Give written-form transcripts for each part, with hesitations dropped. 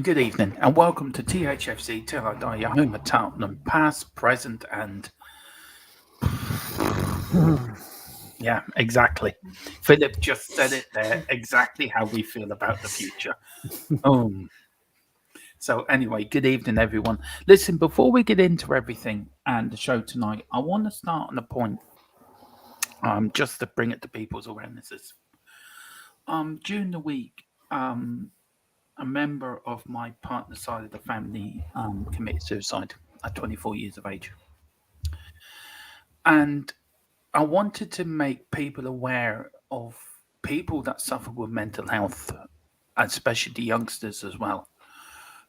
Good evening, and welcome to THFC Till I Die, your home at Tottenham, past, present, and yeah, exactly. Philip just said it there, exactly how we feel about the future. Um, so anyway, good evening, everyone. Listen, before we get into everything and the show tonight, I want to start on a point, just to bring it to people's awarenesses. During the week, a member of my partner's side of the family committed suicide at 24 years of age. And I wanted to make people aware of people that suffer with mental health, especially the youngsters as well,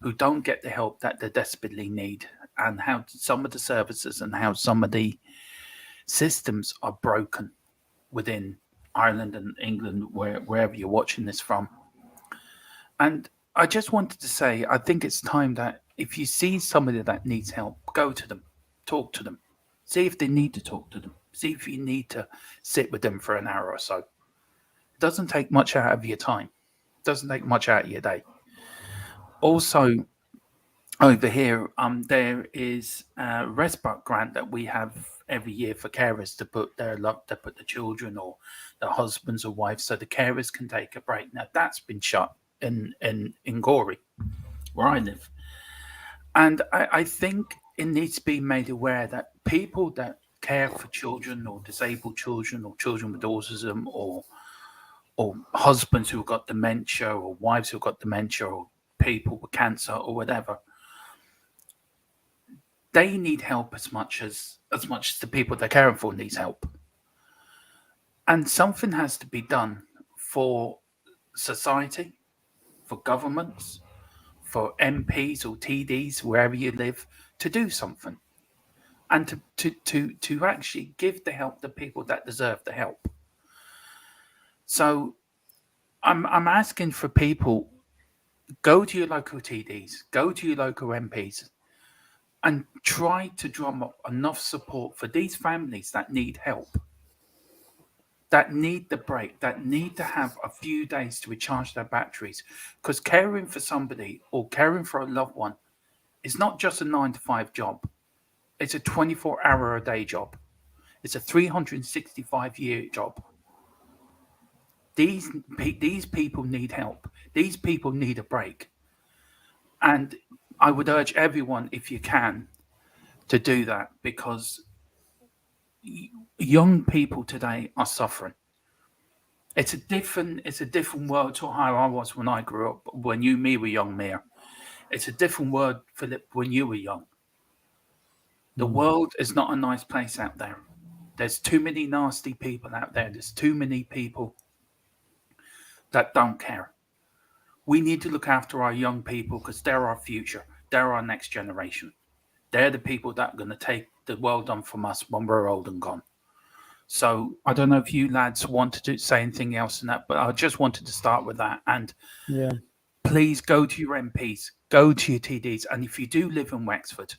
who don't get the help that they desperately need, and how some of the services and how some of the systems are broken within Ireland and England, wherever you're watching this from. And I just wanted to say, I think it's time that if you see somebody that needs help, go to them, talk to them, see if they need to talk to them, see if you need to sit with them for an hour or so. It doesn't take much out of your time, it doesn't take much out of your day. Also, over here, there is a respite grant that we have every year for carers to put to put the children or the husbands or wives, so the carers can take a break. Now that's been shut in Gorey, where I live, and I think it needs to be made aware that people that care for children or disabled children or children with autism or husbands who've got dementia or wives who've got dementia or people with cancer or whatever, they need help as much as the people they're caring for needs help. And something has to be done for society, for governments, for MPs or TDs, wherever you live, to do something and to actually give the help to people that deserve the help. So I'm asking for people, go to your local TDs, go to your local MPs, and try to drum up enough support for these families that need help, that need the break, that need to have a few days to recharge their batteries. Because caring for somebody or caring for a loved one is not just a 9 to 5 job, it's a 24-hour a day job, it's a 365-year job. These people need help, these people need a break. And I would urge everyone, if you can, to do that, because young people today are suffering. It's a different world to how I was when I grew up. When me were young, Mia. It's a different world, Philip, when you were young. The world is not a nice place out there. There's too many nasty people out there. There's too many people that don't care. We need to look after our young people because they're our future. They're our next generation. They're the people that are going to take the world on from us when we're old and gone. So I don't know if you lads wanted to say anything else in that, but I just wanted to start with that. And Yeah. please go to your MPs, go to your TDs, and if you do live in Wexford,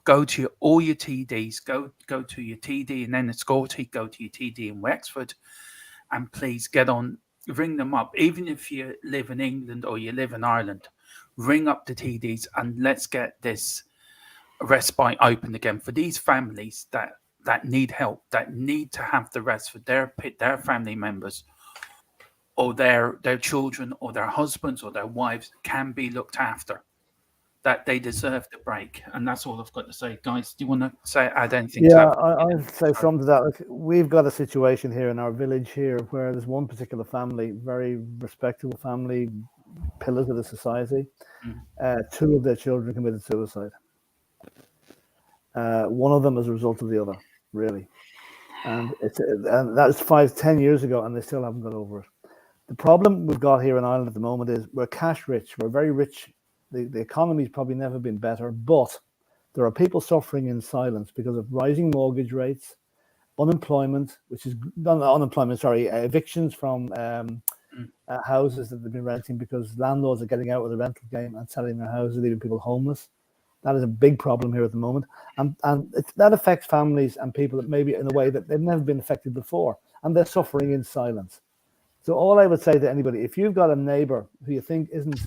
go to all your TDs, go to your TD in Enniscorthy, go to your TD in Wexford, and please get on, ring them up. Even if you live in England or you live in Ireland, ring up the TDs and let's get this respite open again for these families that need help, that need to have the rest for their family members or their children or their husbands or their wives can be looked after, that they deserve the break. And that's all I've got to say. Guys, do you want to add anything to Yeah, that? I'll say something to that. Like, we've got a situation here in our village here where there's one particular family, very respectable family, pillars of the society. Mm. Two of their children committed suicide. One of them as a result of the other, really. And that was 5, 10 years ago, and they still haven't got over it. The problem we've got here in Ireland at the moment is we're cash rich. We're very rich. The economy's probably never been better, but there are people suffering in silence because of rising mortgage rates, unemployment, which is not unemployment, sorry, evictions from Mm. houses that they've been renting because landlords are getting out of the rental game and selling their houses, leaving people homeless. That is a big problem here at the moment, and that affects families and people that maybe in a way that they've never been affected before, and they're suffering in silence. So all I would say to anybody, if you've got a neighbour who you think isn't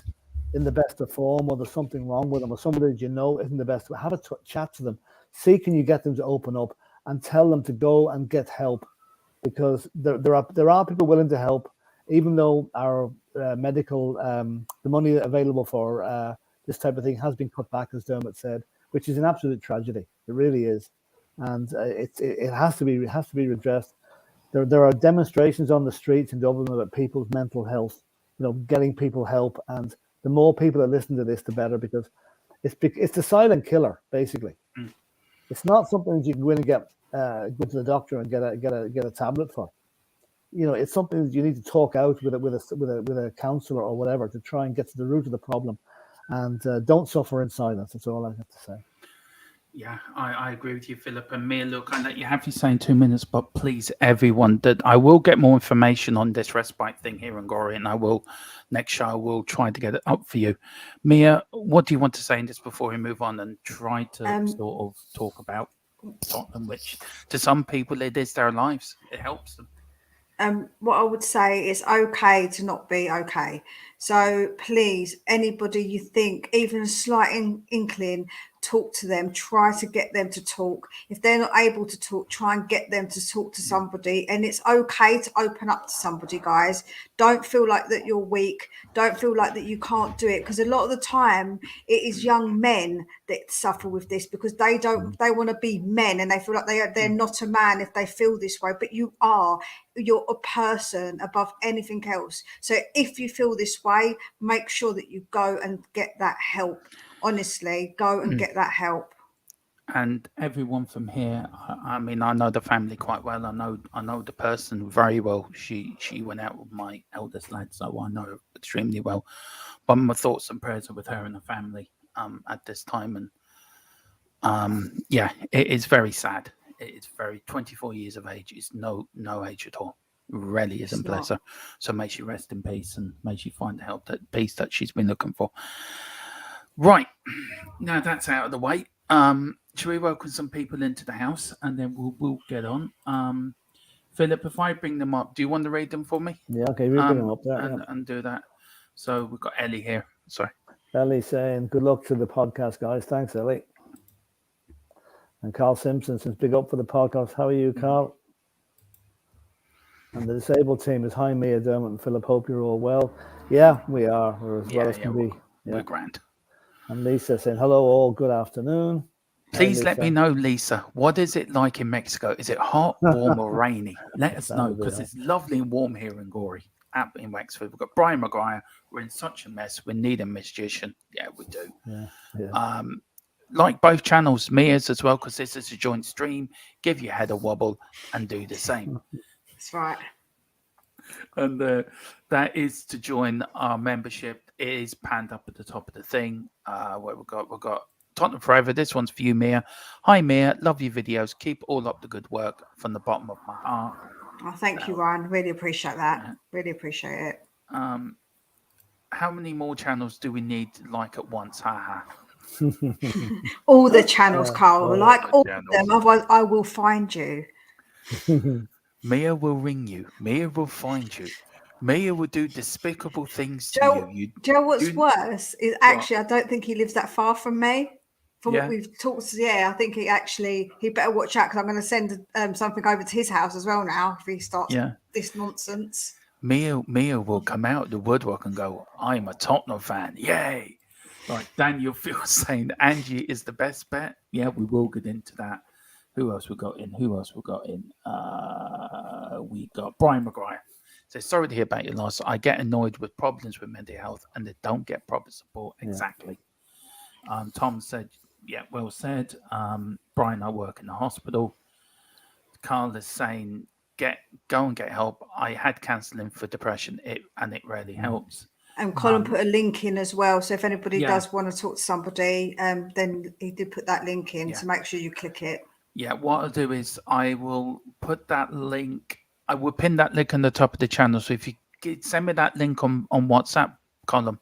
in the best of form, or there's something wrong with them, or somebody that you know isn't the best, have a chat to them. See, can you get them to open up and tell them to go and get help? Because there are people willing to help, even though our medical the money available for this type of thing has been cut back, as Dermot said, which is an absolute tragedy. It really is, and it has to be redressed. There are demonstrations on the streets in Dublin about people's mental health, getting people help, and the more people that listen to this, the better, because it's the silent killer, basically. Mm. It's not something that you can go in and get go to the doctor and get a tablet for. It's something that you need to talk out with a counselor or whatever to try and get to the root of the problem, and don't suffer in silence. That's all I have to say. Yeah, I agree with you, Philip. And Mia, look, I let you have your say in 2 minutes, but please, everyone, that I will get more information on this respite thing here in Gorey, and next show, I will try to get it up for you. Mia, what do you want to say in this before we move on and try to sort of talk about Tottenham, which to some people, it is their lives. It helps them. What I would say is okay to not be okay. So please, anybody you think, even a slight inkling, talk to them, try to get them to talk. If they're not able to talk, try and get them to talk to somebody. And it's okay to open up to somebody, guys. Don't feel like that you're weak. Don't feel like that you can't do it, because a lot of the time it is young men that suffer with this, because they want to be men, and they feel like they're not a man if they feel this way, but you are. You're a person above anything else. So if you feel this way, make sure that you go and get that help. Honestly, go and get that help. And everyone from here, I mean, I know the family quite well. I know the person very well. She went out with my eldest lad, so I know her extremely well. But my thoughts and prayers are with her and the family at this time. And yeah, it is very sad. It's very 24 years of age is no age at all. Really isn't, bless her. So may she rest in peace, and may she find the help, that peace that she's been looking for. Right, now that's out of the way. Shall we welcome some people into the house, and then we'll get on. Philip, if I bring them up, do you want to read them for me? Yeah, okay, we'll bring them up there and do that. So we've got Ellie here. Sorry, Ellie saying good luck to the podcast, guys. Thanks, Ellie. And Carl Simpson says big up for the podcast. How are you, Carl? And the disabled team is hi, Mia, Dermot, and Philip. Hope you're all well. Yeah, we are. We're as well as can be. We're grand. And Lisa saying hello, all. Good afternoon. Please let me know, Lisa. What is it like in Mexico? Is it hot, warm, or rainy? Let us know, because it's lovely and warm here in Gorey, up in Wexford. We've got Brian Maguire. We're in such a mess. We need a magician. Yeah, we do. Yeah. Like both channels, Mia's as well, because this is a joint stream. Give your head a wobble and do the same. That's right. And that is to join our membership. It is panned up at the top of the thing. Where we've got Tottenham Forever. This one's for you, Mia. Hi, Mia. Love your videos. Keep all up the good work from the bottom of my heart. Oh, thank you, Ryan. Really appreciate that. Really appreciate it. How many more channels do we need, like, at once? Haha. All the channels, Carl. Like all of them. Otherwise, I will find you. Mia will ring you. Mia will find you. Mia will do despicable things to you. Do you know what's worse? Is actually, I don't think he lives that far from me. From what we've talked to, I think he better watch out, because I'm going to send something over to his house as well now if he starts this nonsense. Mia will come out the woodwork and go, I'm a Tottenham fan. Yay. Like Daniel Phil saying Angie is the best bet. Yeah, we will get into that. Who else we got in? We got Brian Maguire. So sorry to hear about your loss. I get annoyed with problems with mental health and they don't get proper support. Exactly. Tom said, yeah, well said. Brian, I work in the hospital. Carl is saying, go and get help. I had counselling for depression, and it really helps. And Colin put a link in as well. So if anybody does want to talk to somebody, then he did put that link in. So make sure you click it. Yeah, what I'll do is I will put that link. I will pin that link on the top of the channel. So if you send me that link on WhatsApp, column,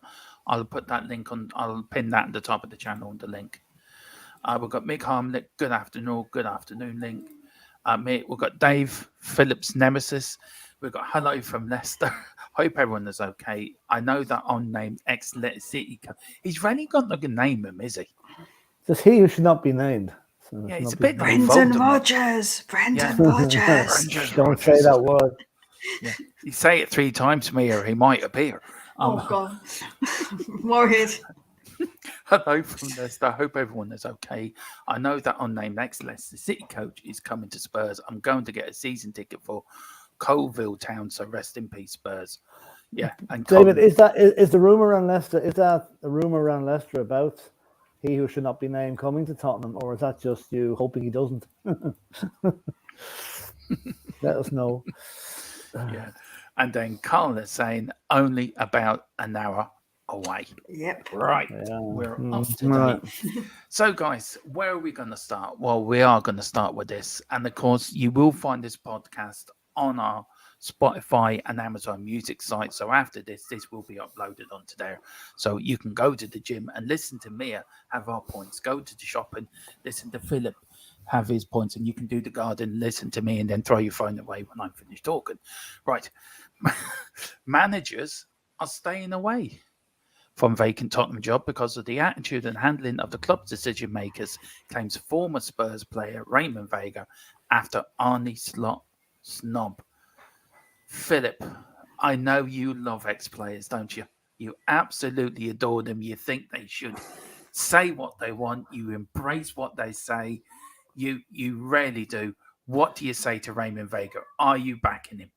I'll put that link on. I'll pin that at the top of the channel on the link. We've got Mick Harmlick. Good afternoon link. We've got Dave Phillips Nemesis. We've got hello from Leicester. Hope everyone is okay. I know that unnamed ex-Leicester City. He's really got like a name him, is he? It's he who should not be named. So Yeah, should it's not a be bit like named. Brendan Voldemort. Rodgers. Brendan Yeah. Rodgers. Rangers Don't say Rodgers. that word. Yeah, you say it 3 times to me, or he might appear. Oh God, worried. Hello from Leicester. I hope everyone is okay. I know that unnamed ex-Leicester City coach is coming to Spurs. I'm going to get a season ticket for Colville Town, so rest in peace, Spurs. Yeah, and David, is the rumor around Leicester? Is that a rumor around Leicester about he who should not be named coming to Tottenham, or is that just you hoping he doesn't? Let us know. Yeah, and then Carla saying only about an hour away. Yep. Right, Yeah. we're up to Right. date. So, guys, where are we going to start? Well, we are going to start with this, and of course, you will find this podcast on our Spotify and Amazon Music site. So after this will be uploaded onto there. So you can go to the gym and listen to Mia have our points. Go to the shop and listen to Philip have his points, and you can do the garden, listen to me, and then throw your phone away when I'm finished talking. Right, managers are staying away from vacant Tottenham job because of the attitude and handling of the club's decision makers, claims former Spurs player Raymond Vega after Arnie Slot snob. Philip, I know you love ex-players, don't you? You absolutely adore them. You think they should say what they want. You embrace what they say. You really do. What do you say to Raymond Vega? Are you backing him?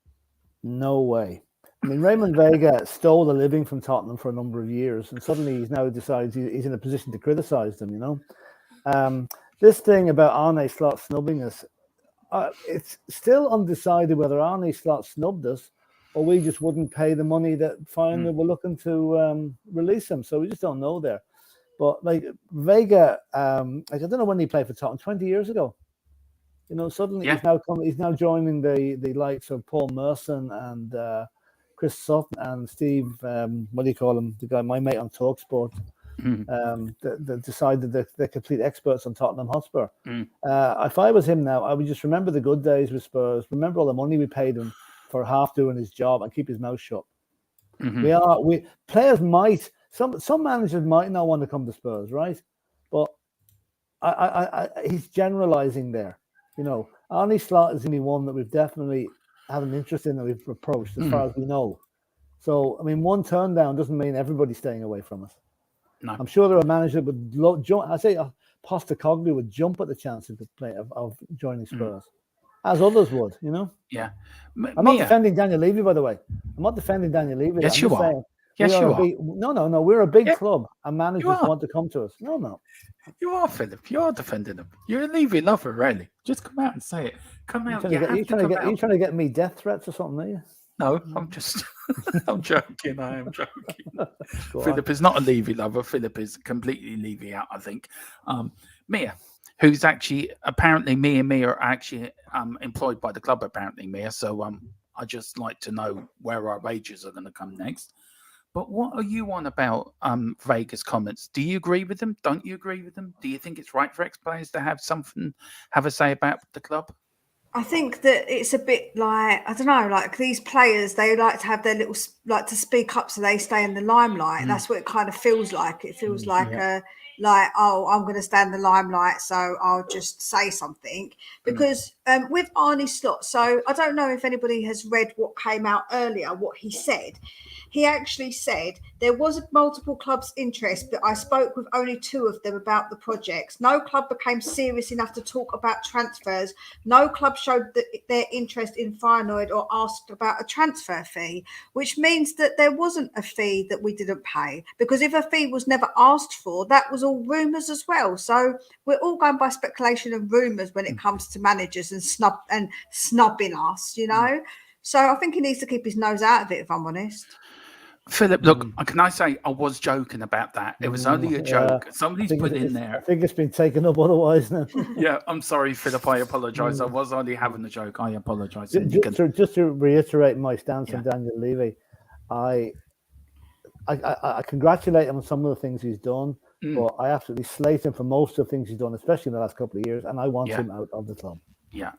No way. I mean, Raymond Vega stole a living from Tottenham for a number of years, and suddenly he's now decided he's in a position to criticise them. This thing about Arne Slot snubbing us, it's still undecided whether Arne Slot snubbed us or we just wouldn't pay the money that finally we're looking to release him. So we just don't know there. But like Vega, I don't know when he played for Tottenham, 20 years ago. Suddenly he's now joining the likes of Paul Merson and Chris Sutton and Steve, what do you call him? The guy, my mate on TalkSport. That decided that they're complete experts on Tottenham Hotspur. If I was him now, I would just remember the good days with Spurs, remember all the money we paid him for half doing his job, and keep his mouth shut. Players might, some managers might not want to come to Spurs, right? But he's generalizing there. Arnie Slot is only one that we've definitely had an interest in, that we've approached as far as we know. So, I mean, one turn down doesn't mean everybody's staying away from us. No. I'm sure there are managers that would jump. I say Postecoglou would jump at the chance of joining Spurs, as others would. Yeah. I'm not defending Daniel Levy, by the way. I'm not defending Daniel Levy. Yes, you are. Yes, you are. No. We're a big club, and managers want to come to us. No. You are, Philip. You are defending him. You're a Levy lover, really. Just come out and say it. Come out. You trying to get me death threats or something, are you? No, I'm just, I'm joking. I am joking. Philip is not a Levy lover. Philip is completely Levy out, I think. Mia, who's actually, apparently me and Mia are actually employed by the club, apparently, Mia. So I just like to know where our wages are going to come next. But what are you on about Vega's comments? Do you agree with them? Don't you agree with them? Do you think it's right for ex-players to have a say about the club? I think that it's a bit like, I don't know, like these players, they like to have their little, like to speak up so they stay in the limelight. That's what it kind of feels like. It feels like oh, I'm going to stand in the limelight, so I'll just say something. Because with Arnie Slot, so I don't know if anybody has read what came out earlier, what he said. He actually said there was multiple clubs' interest, but I spoke with only 2 of them about the projects. No club became serious enough to talk about transfers. No club showed their interest in Feyenoord or asked about a transfer fee, which means that there wasn't a fee that we didn't pay. Because if a fee was never asked for, that was all rumours as well. So we're all going by speculation and rumours when it comes to managers and snubbing us, So I think he needs to keep his nose out of it, if I'm honest. Philip, look, can I say I was joking about that? It was only a joke. Somebody's put in there. I think it's been taken up otherwise now. Yeah, I'm sorry, Philip. I apologise. I was only having a joke. I apologise. Just to reiterate my stance on Daniel Levy, I congratulate him on some of the things he's done, but I absolutely slate him for most of the things he's done, especially in the last couple of years, and I want him out of the club. Yeah,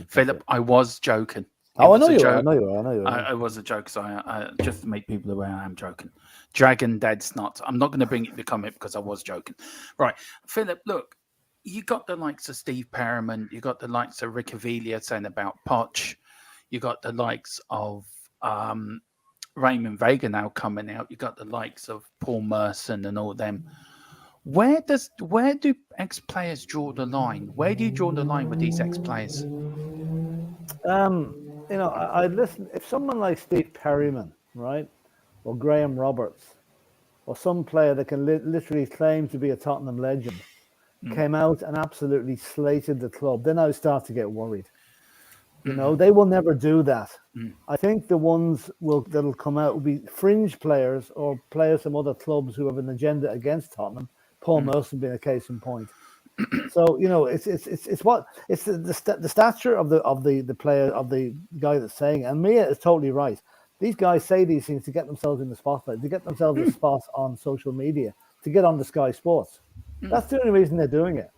Philip, I was joking. Oh, I was know a you are. I joke. know you are. I know you are. I was a joke, so I just to make people aware I am joking. Dragon Dead Snot. I'm not going to bring it become it because I was joking. Right, Philip. Look, you got the likes of Steve Perriman. You got the likes of Rick Avila saying about Poch. You got the likes of Raymond Vega now coming out. You got the likes of Paul Merson and all them. Where do ex players draw the line? Where do you draw the line with these ex players? I listen. If someone like Steve Perryman, right, or Graham Roberts, or some player that can literally claim to be a Tottenham legend, came out and absolutely slated the club, then I would start to get worried. They will never do that. I think the ones that'll come out will be fringe players or players from other clubs who have an agenda against Tottenham. Paul Merson being a case in point. So it's the stature of the player, of the guy that's saying it. And Mia is totally right. These guys say these things to get themselves in the spotlight, to get themselves a spot on social media, to get on the Sky Sports. That's the only reason they're doing it.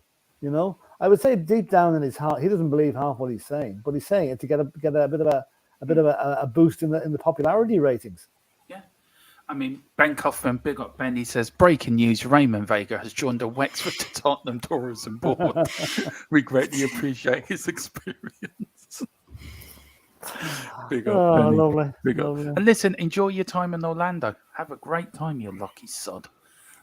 I would say deep down in his heart, he doesn't believe half what he's saying, but he's saying it to get a bit of a boost in the popularity ratings. Yeah. I mean, Ben Kaufman, big up Ben, he says, breaking news, Raymond Vega has joined the Wexford to Tottenham Tourism Board. We greatly appreciate his experience. Big up, Benny. Lovely. Big lovely. up. And listen, enjoy your time in Orlando. Have a great time, you lucky sod.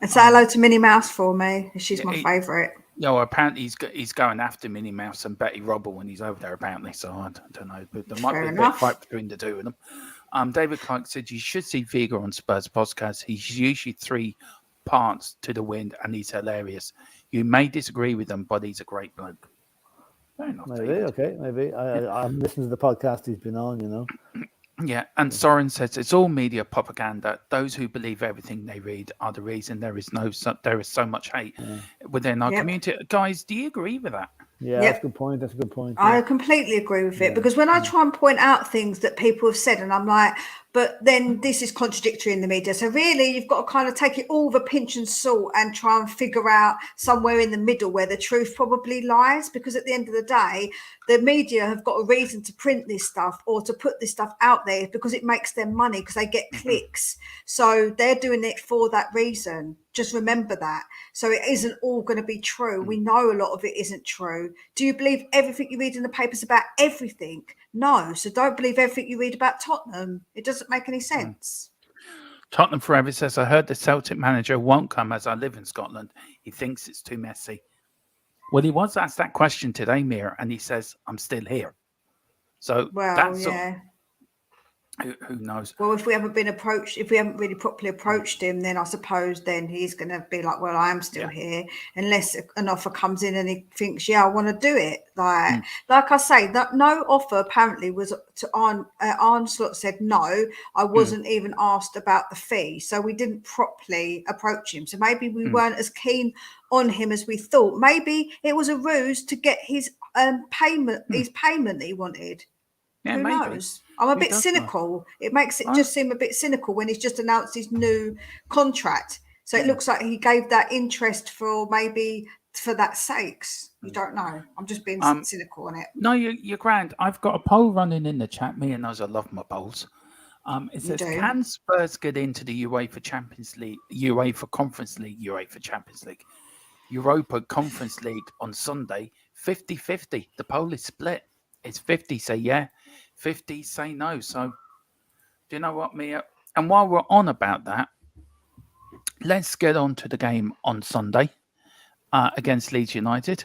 And say hello to Minnie Mouse for me. She's my favourite. Apparently he's going after Minnie Mouse and Betty Robble when he's over there, apparently. So I don't know. But there might Fair be a bit enough. fight between the two of them. David Clark said you should see Vega on Spurs podcast. He's usually 3 parts to the wind and he's hilarious. You may disagree with him, but he's a great bloke. Fair enough, Maybe, David. okay, maybe. I'm listening to the podcast he's been on, Yeah, and Soren says it's all media propaganda. Those who believe everything they read are the reason there is so much hate within our community. Guys, do you agree with that? Yeah, that's a good point. That's a good point. I completely agree with it because when I try and point out things that people have said, and I'm like, but then this is contradictory in the media. So really, you've got to kind of take it all with a pinch and salt and try and figure out somewhere in the middle where the truth probably lies. Because at the end of the day, the media have got a reason to print this stuff or to put this stuff out there because it makes them money because they get clicks. So they're doing it for that reason. Just remember that. So it isn't all going to be true. We know a lot of it isn't true. Do you believe everything you read in the papers about everything? No. So don't believe everything you read about Tottenham. It doesn't make any sense. Tottenham Forever says, I heard the Celtic manager won't come as I live in Scotland. He thinks it's too messy. Well, he was asked that question today, Mira, and he says, I'm still here. So that's who knows? Well, if we haven't been approached, if we haven't really properly approached him, then I suppose then he's going to be like, well, I am still here, unless an offer comes in and he thinks, yeah, I want to do it. Like I say, that no offer apparently was to Arnslot said no. I wasn't even asked about the fee, so we didn't properly approach him. So maybe we weren't as keen on him as we thought. Maybe it was a ruse to get his payment that he wanted. Yeah, Who knows? I'm a bit cynical. It makes it just seem a bit cynical when he's just announced his new contract. So it looks like he gave that interest for that sakes. You don't know. I'm just being cynical on it. No, you're grand. I've got a poll running in the chat. Mia knows I love my polls. It says, can Spurs get into the UEFA Champions League, UEFA Conference League, UEFA Champions League, Europa Conference League on Sunday? 50-50. The poll is split. It's 50 say yeah, 50 say no. So, do you know what, Mia? And while we're on about that, let's get on to the game on Sunday against Leeds United.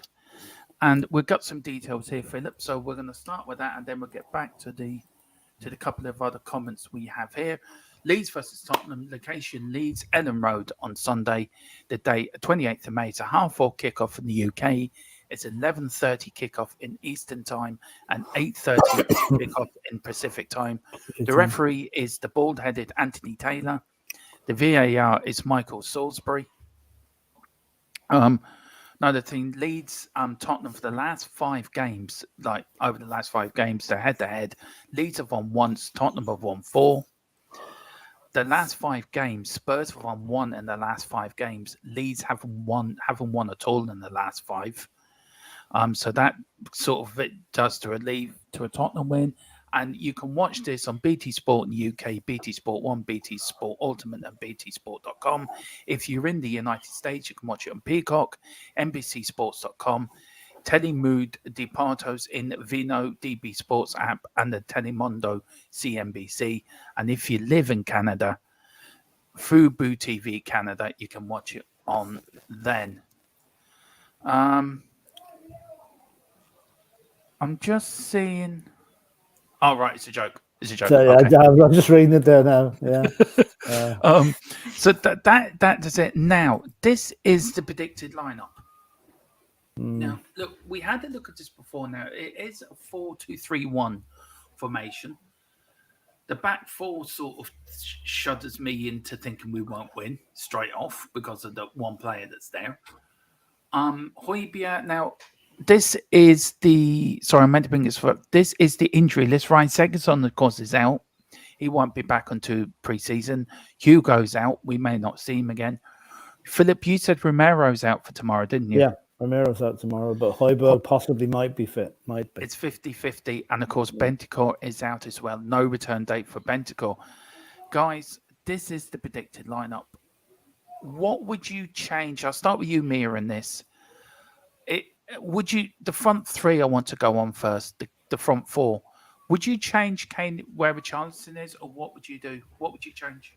And we've got some details here, Philip. So we're going to start with that, and then we'll get back to the couple of other comments we have here. Leeds versus Tottenham, location Leeds, Ellen Road on Sunday, the date 28th of May. It's a 4:30 kickoff in the UK. It's 11:30 kickoff in Eastern Time and 8:30 kickoff in Pacific Time. The referee is the bald-headed Anthony Taylor. The VAR is Michael Salisbury. Another thing, Leeds, Tottenham for the last 5 games, they're head-to-head. Leeds have won once, Tottenham have won 4. The last 5 games, Spurs have won 1 in the last 5 games. Leeds haven't won at all in the last 5. So that sort of it does to a Tottenham win. And you can watch this on BT Sport in the UK, BT Sport 1, BT Sport Ultimate, and BTsport.com. If you're in the United States, you can watch it on Peacock, NBCSports.com, Telemood Departos in Vino DB Sports app, and the Telemundo CNBC. And if you live in Canada, Fubo TV Canada, you can watch it on then. I'm just seeing. Oh, right, it's a joke. It's a joke. So yeah, Okay. I'm just reading it there now. Yeah. So that is it. Now, this is the predicted lineup. Now, look, we had a look at this before. Now, it is a 4-2-3-1 formation. The back four sort of shudders me into thinking we won't win straight off because of the one player that's there. Højbjerg. Now, this is the. Sorry, I meant to bring this up. This is the injury list. Ryan Segerson, of course, is out. He won't be back until pre-season. Hugo's out. We may not see him again. Philip, you said Romero's out for tomorrow, didn't you? Yeah, Romero's out tomorrow, but Højbjerg possibly might be fit. Might be. It's 50-50. And, of course, Bentancur is out as well. No return date for Bentancur. Guys, this is the predicted lineup. What would you change? I'll start with you, Mia, in this. The front three I want to go on first, the front four. Would you change Kane where Richarlison is, or what would you do? What would you change?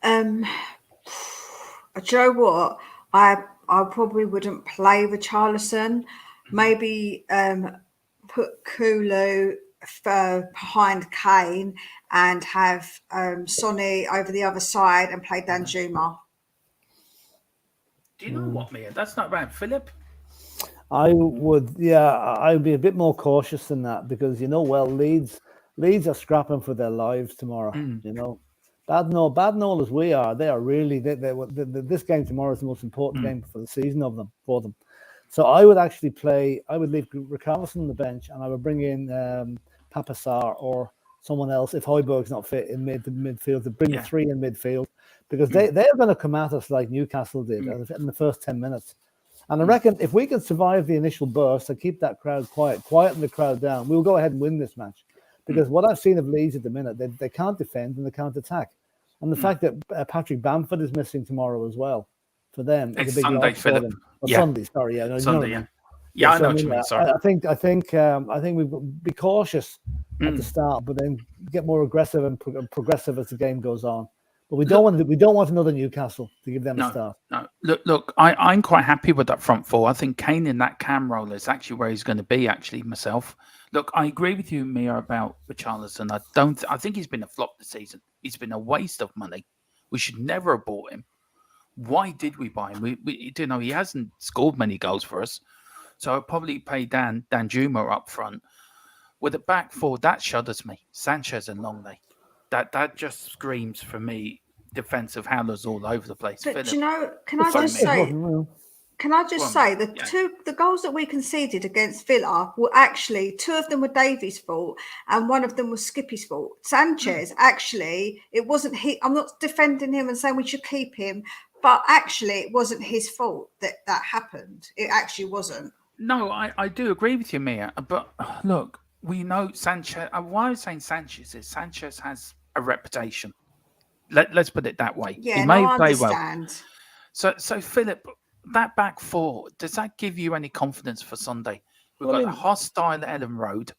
Do you know what? I probably wouldn't play Richarlison. Maybe put Kulu behind Kane and have Sonny over the other side and play Danjuma. Do you know what, Mia? That's not bad. Philip? I would be a bit more cautious than that because Leeds are scrapping for their lives tomorrow. Bad known as we are, they are really this game tomorrow is the most important game for the season for them. So I would leave Richarlison on the bench and I would bring in Pape Sarr or someone else if Højbjerg's not fit in midfield to bring the three in midfield because they're going to come at us like Newcastle did in the first 10 minutes. And I reckon if we can survive the initial burst and keep that crowd quieten the crowd down, we'll go ahead and win this match. Because what I've seen of Leeds at the minute, they can't defend and they can't attack. And the fact that Patrick Bamford is missing tomorrow as well, for them, is a big Sunday, loss for Philip. them. Sunday, sorry, yeah. Sunday, I know what you mean, sorry. I think we be cautious at the start, but then get more aggressive and progressive as the game goes on. But we don't want another Newcastle to give them a start. No, look, I'm quite happy with that front four. I think Kane in that cam role is actually where he's going to be. Actually, myself, look, I agree with you, Mia, about Richarlison. I think he's been a flop this season. He's been a waste of money. We should never have bought him. Why did we buy him? We he hasn't scored many goals for us. So I'll probably pay Danjuma up front. With the back four, that shudders me. Sanchez and Longley. That just screams for me defensive howlers all over the place. But do you know, can I just say the goals that we conceded against Villa were actually two of them were Davies' fault and one of them was Skippy's fault. Sanchez, actually, it wasn't I'm not defending him and saying we should keep him, but actually it wasn't his fault that happened. It actually wasn't. No, I do agree with you, Mia. But look, we know Sanchez. Why I'm saying Sanchez is Sanchez has a reputation. Let's put it that way. Yeah, he may I play understand. Well. So Philip, that back four, does that give you any confidence for Sunday? We've got a hostile Ellen Road,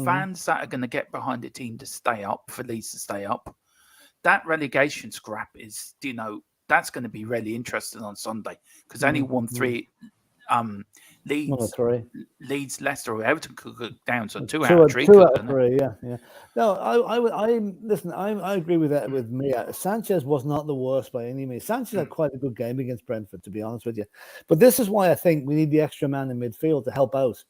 fans that are going to get behind the team to stay up, for Leeds to stay up. That relegation scrap is, that's going to be really interesting on Sunday because only 1-3. Leeds, Leicester, or Everton could go down, so two out of three. Yeah. No, I agree with that with Mia. Sanchez was not the worst by any means. Sanchez had quite a good game against Brentford, to be honest with you. But this is why I think we need the extra man in midfield to help out,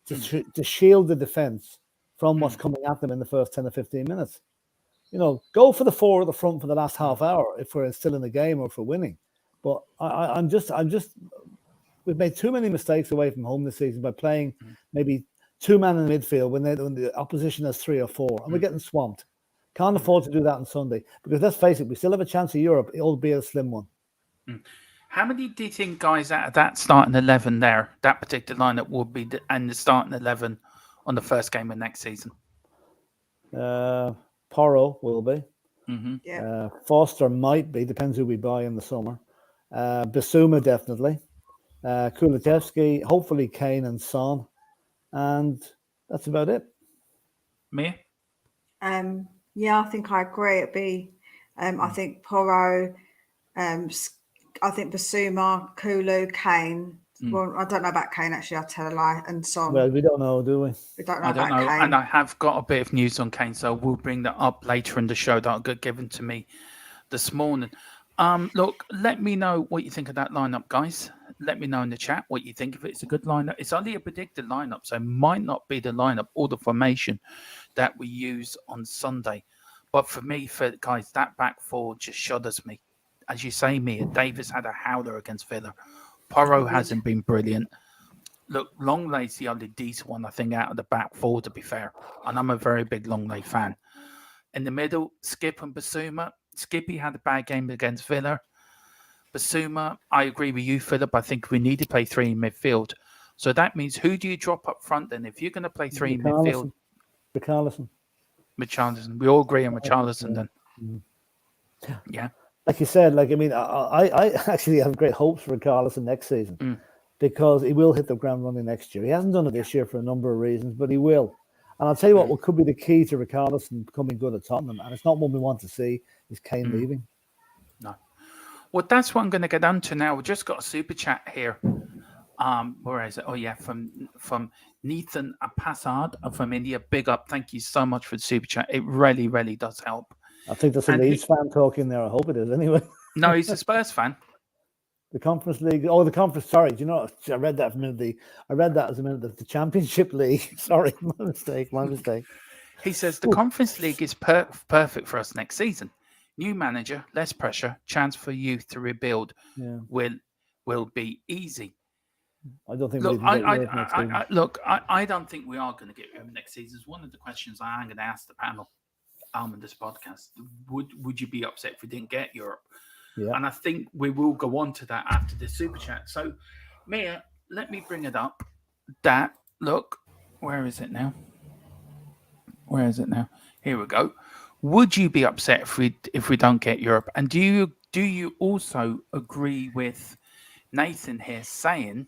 to shield the defence from what's coming at them in the first 10 or 15 minutes. Go for the four at the front for the last half hour if we're still in the game or if we're winning. But I'm just. We've made too many mistakes away from home this season by playing maybe two men in the midfield when the opposition has three or four, and we're getting swamped. Can't afford to do that on Sunday because let's face it, we still have a chance of Europe, albeit a slim one. How many do you think, guys, out of that starting 11 there, that particular lineup would be and the starting 11 on the first game of next season? Porro will be. Hmm. Yeah. Foster might be, depends who we buy in the summer. Basuma definitely. Kulusevski, hopefully Kane and Son. And that's about it. Me? Yeah, I think I agree. It'd be, I think Porro, I think Basuma, Kulu, Kane. Mm. Well, I don't know about Kane actually. I'll tell a lie. And Son. Well, we don't know, do we? We don't know I don't about know, and Kane. I have got a bit of news on Kane, so we'll bring that up later in the show that got given to me this morning. Look, let me know what you think of that lineup, guys. Let me know in the chat what you think. If it's a good lineup, it's only a predicted lineup, so it might not be the lineup or the formation that we use on Sunday. But for me, for guys, that back four just shudders me. As you say, Mia, Davis had a howler against Villa. He Porro did. hasn't been brilliant. Look, Longlay's the only decent one, I think, out of the back four, to be fair. And I'm a very big Longley fan. In the middle, Skip and Basuma. Skippy had a bad game against Villa. Basuma, I agree with you, Philip. I think we need to play three in midfield. So that means who do you drop up front then? If you're going to play three in midfield, Richarlison. Richarlison. We all agree on Richarlison Yeah. then. Yeah. Like you said, like I mean, I actually have great hopes for Richarlison next season Mm. because he will hit the ground running next year. He hasn't done it this year for a number of reasons, but he will. And I'll tell you what could be the key to Richarlison becoming good at Tottenham, and it's not what we want to see, is Kane leaving. No. Well, that's what I'm going to get onto now. We just got a super chat here. Where is it? Oh yeah, from Nathan Passard from India. Big up. Thank you so much for the super chat. It really, really does help. I think there's a And Leeds fan talking there. I hope it is anyway. No, he's a Spurs fan. The Conference League. Oh, the Conference. Sorry, do you know? I read that I read that as a minute of the Championship League. Sorry, my mistake. He says the Conference League is perfect for us next season. New manager, less pressure, chance for youth to rebuild. Yeah. Will be easy. I don't think Look, we can get Europe next season. I don't think we are going to get Europe next season. It's one of the questions I am going to ask the panel in this podcast. Would you be upset if we didn't get Europe? Yeah. And I think we will go on to that after the super chat. So, Mia, let me bring it up. That look, where is it now? Here we go. Would you be upset if we don't get Europe? And do you also agree with Nathan here saying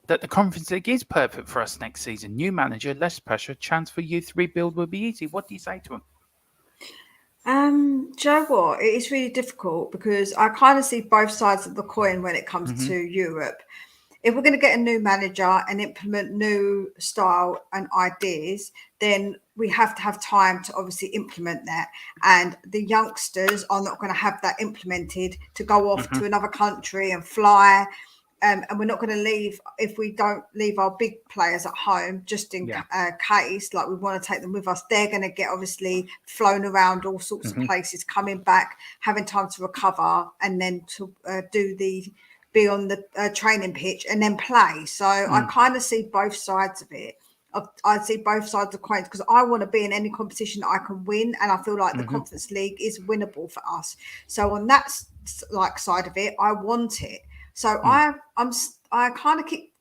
that the Conference League is perfect for us next season? New manager, less pressure, chance for youth rebuild will be easy. What do you say to him? Do you know what? It is really difficult because I kind of see both sides of the coin when it comes to Europe. If we're going to get a new manager and implement new style and ideas, then we have to have time to obviously implement that. And the youngsters are not going to have that implemented to go off to another country and fly. And we're not going to leave if we don't leave our big players at home, just in case, like we want to take them with us. They're going to get obviously flown around all sorts of places, coming back, having time to recover, and then to be on the training pitch and then play. So I kind of see both sides of it. I see both sides of the coin because I want to be in any competition that I can win, and I feel like the Conference League is winnable for us. So on that side of it, I want it. So I kind of keep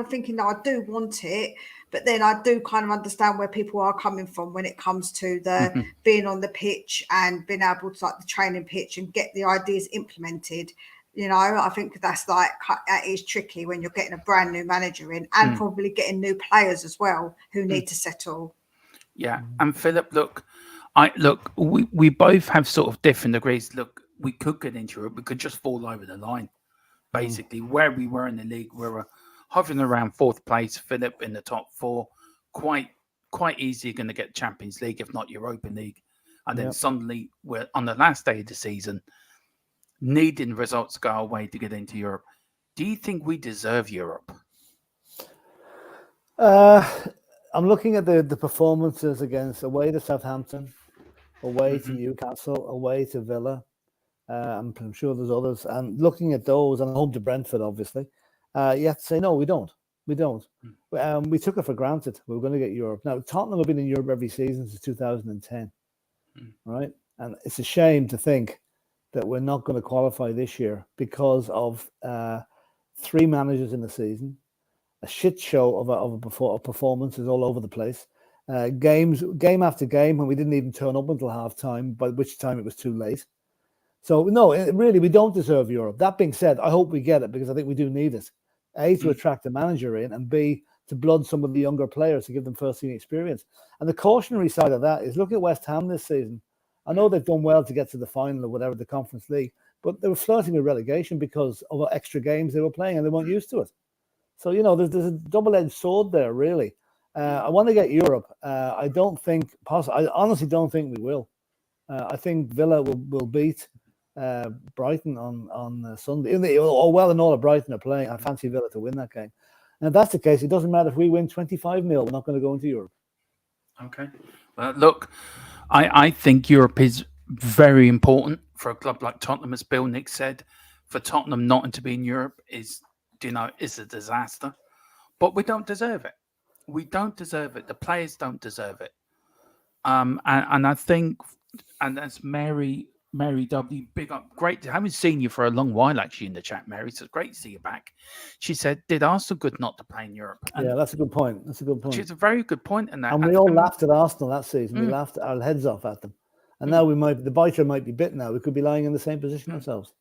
thinking that I do want it, but then I do kind of understand where people are coming from when it comes to the being on the pitch and being able to like the training pitch and get the ideas implemented. You know, I think that is tricky when you're getting a brand new manager in and probably getting new players as well who need to settle. Yeah, and Philip, we both have sort of different degrees. Look, we could get into Europe. We could just fall over the line. Basically, where we were in the league, we were hovering around fourth place. Philip in the top four, quite easy going to get Champions League, if not Europa League. And then suddenly, we're on the last day of the season, needing results to go away to get into Europe. Do you think we deserve Europe? I'm looking at the performances against away to Southampton, away to Newcastle, away to Villa. I'm sure there's others. And looking at those, and home to Brentford, obviously, you have to say, no, we don't. We don't. We took it for granted. We were going to get Europe. Now, Tottenham have been in Europe every season since 2010, right? And it's a shame to think that we're not going to qualify this year because of 3 managers in the season, a shit show of performances all over the place, game after game, when we didn't even turn up until half time, by which time it was too late. So no, really, we don't deserve Europe. That being said, I hope we get it because I think we do need it. A, to attract a manager in, and B, to blood some of the younger players to give them first team experience. And the cautionary side of that is look at West Ham this season. I know they've done well to get to the final or whatever, the Conference League, but they were flirting with relegation because of extra games they were playing and they weren't used to it. So, there's a double-edged sword there, really. I want to get Europe. I don't think I honestly don't think we will. I think Villa will beat Brighton on Sunday. Well and all of Brighton are playing. I fancy Villa to win that game. And if that's the case, it doesn't matter if we win 25-0. We're not going to go into Europe. Okay. Well, look, I think Europe is very important for a club like Tottenham, as Bill Nick said. For Tottenham not to be in Europe is a disaster. But we don't deserve it. We don't deserve it. The players don't deserve it. And I think, and that's Mary W. Big up. Great. I haven't seen you for a long while, actually, in the chat, Mary. So it's great to see you back. She said, did Arsenal good not to play in Europe? And yeah, that's a good point. She's a very good point in that. And we all laughed at Arsenal that season. We laughed our heads off at them. And now the biter might be bitten now. We could be lying in the same position ourselves.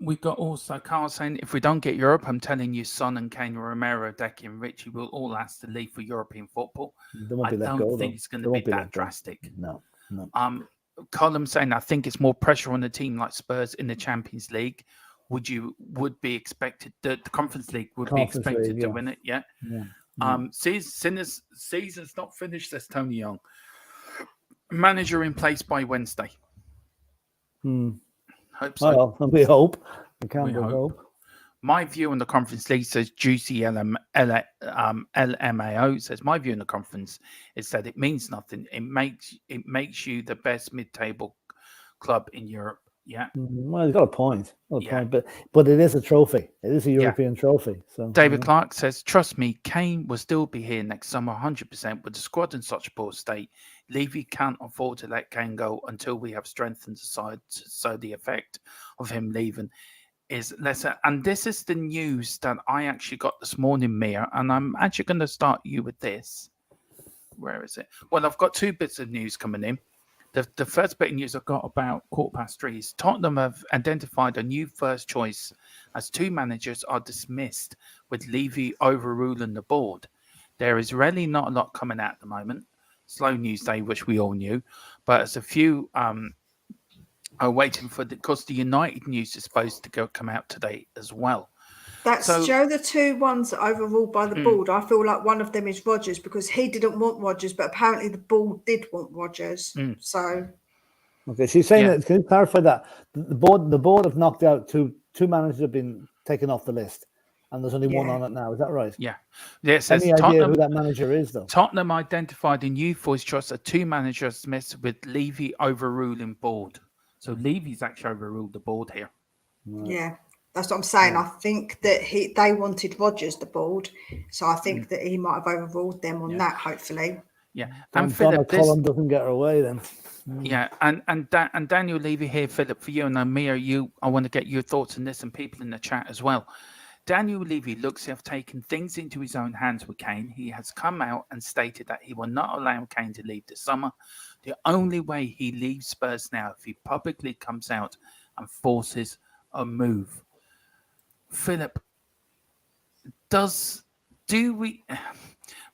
We've got also Carl saying, if we don't get Europe, I'm telling you, Son and Kane, Romero, Decky and Richie will all ask to leave for European football. I don't think it's going to be that drastic. No. Colin saying, I think it's more pressure on a team like Spurs in the Champions League. Would be expected, the Conference League would be expected to win it, yeah? Season's not finished, says Tony Young. Manager in place by Wednesday. Hope so. Well, we hope. We can't hope. My view on the Conference League, says Juicy LMAO, says my view on the conference is that it means nothing. It makes you the best mid-table club in Europe. Yeah. Well, he's got a point. But it is a trophy. It is a European trophy. So David Clark says, trust me, Kane will still be here next summer 100%. With the squad in such a poor state, Levy can't afford to let Kane go until we have strengthened the side. So the effect of him leaving is lesser. And this is the news that I actually got this morning, Mia, and I'm actually going to start you with this. Where is it? Well, I've got two bits of news coming in. The first bit of news I've got about 3:15 is Tottenham have identified a new first choice as two managers are dismissed with Levy overruling the board. There is really not a lot coming out at the moment. Slow news day, which we all knew, but as a few are waiting for because the United news is supposed to come out today as well. That's Joe. The two ones that overruled by the board. I feel like one of them is Rodgers because he didn't want Rodgers, but apparently the board did want Rodgers. So, okay, she's saying that. Can you clarify that the board have knocked out two managers have been taken off the list, and there's only one on it now. Is that right? Yeah. Yeah. It says any idea who that manager is, though? Tottenham identified a new voice trust of two managers dismissed with Levy overruling board. So Levy's actually overruled the board here. Right. Yeah. That's what I'm saying. I think that they wanted Rodgers, the board, so I think that he might have overruled them on that. Hopefully, And Philip, Colin doesn't get her away then. Yeah, and Daniel Levy here, Philip, for you and Mia, I want to get your thoughts on this and people in the chat as well. Daniel Levy looks to have taken things into his own hands with Kane. He has come out and stated that he will not allow Kane to leave this summer. The only way he leaves Spurs now if he publicly comes out and forces a move. Philip, do we...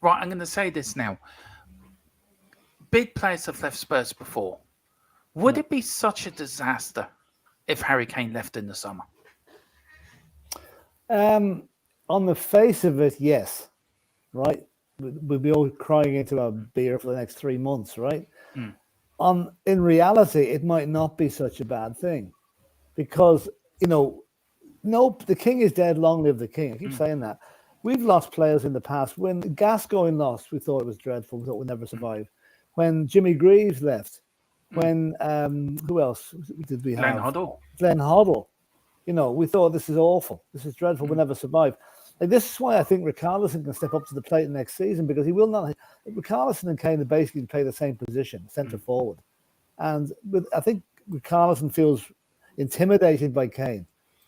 Right, I'm going to say this now. Big players have left Spurs before. Would it be such a disaster if Harry Kane left in the summer? On the face of it, yes. Right? We'd be all crying into our beer for the next 3 months, right? In reality, it might not be such a bad thing. Because, the king is dead, long live the king. I keep saying that. We've lost players in the past. When Gascoigne lost, we thought it was dreadful. We thought we'd never survive. When Jimmy Greaves left, when who else did we have? Glenn Hoddle. We thought this is awful. This is dreadful. We'll never survive. This is why I think Richarlison can step up to the plate next season because he will not. Richarlison and Kane basically play the same position, centre forward, and I think Richarlison feels intimidated by Kane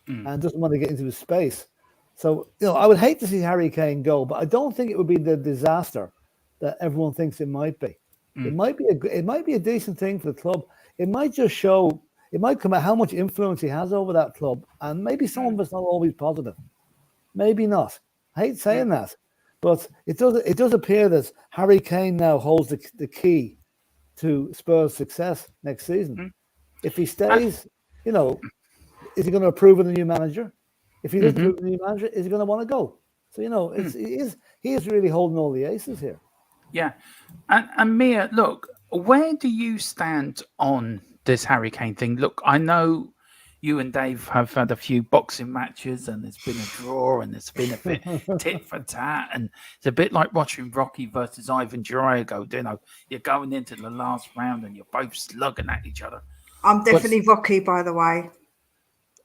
and doesn't want to get into his space. So I would hate to see Harry Kane go, but I don't think it would be the disaster that everyone thinks it might be. It might be a decent thing for the club. It might just show. It might come out how much influence he has over that club, and maybe some of it's not always positive. Maybe not. I hate saying that, but it does appear that Harry Kane now holds the key to Spurs' success next season. If he stays, is he going to approve of the new manager? If he doesn't approve of the new manager, is he going to want to go? So he is really holding all the aces here. Yeah, and Mia, look, where do you stand on this Harry Kane thing? Look, I know you and Dave have had a few boxing matches, and there's been a draw, and there's been a bit tit for tat, and it's a bit like watching Rocky versus Ivan Drago. You're going into the last round, and you're both slugging at each other. I'm definitely Rocky, by the way.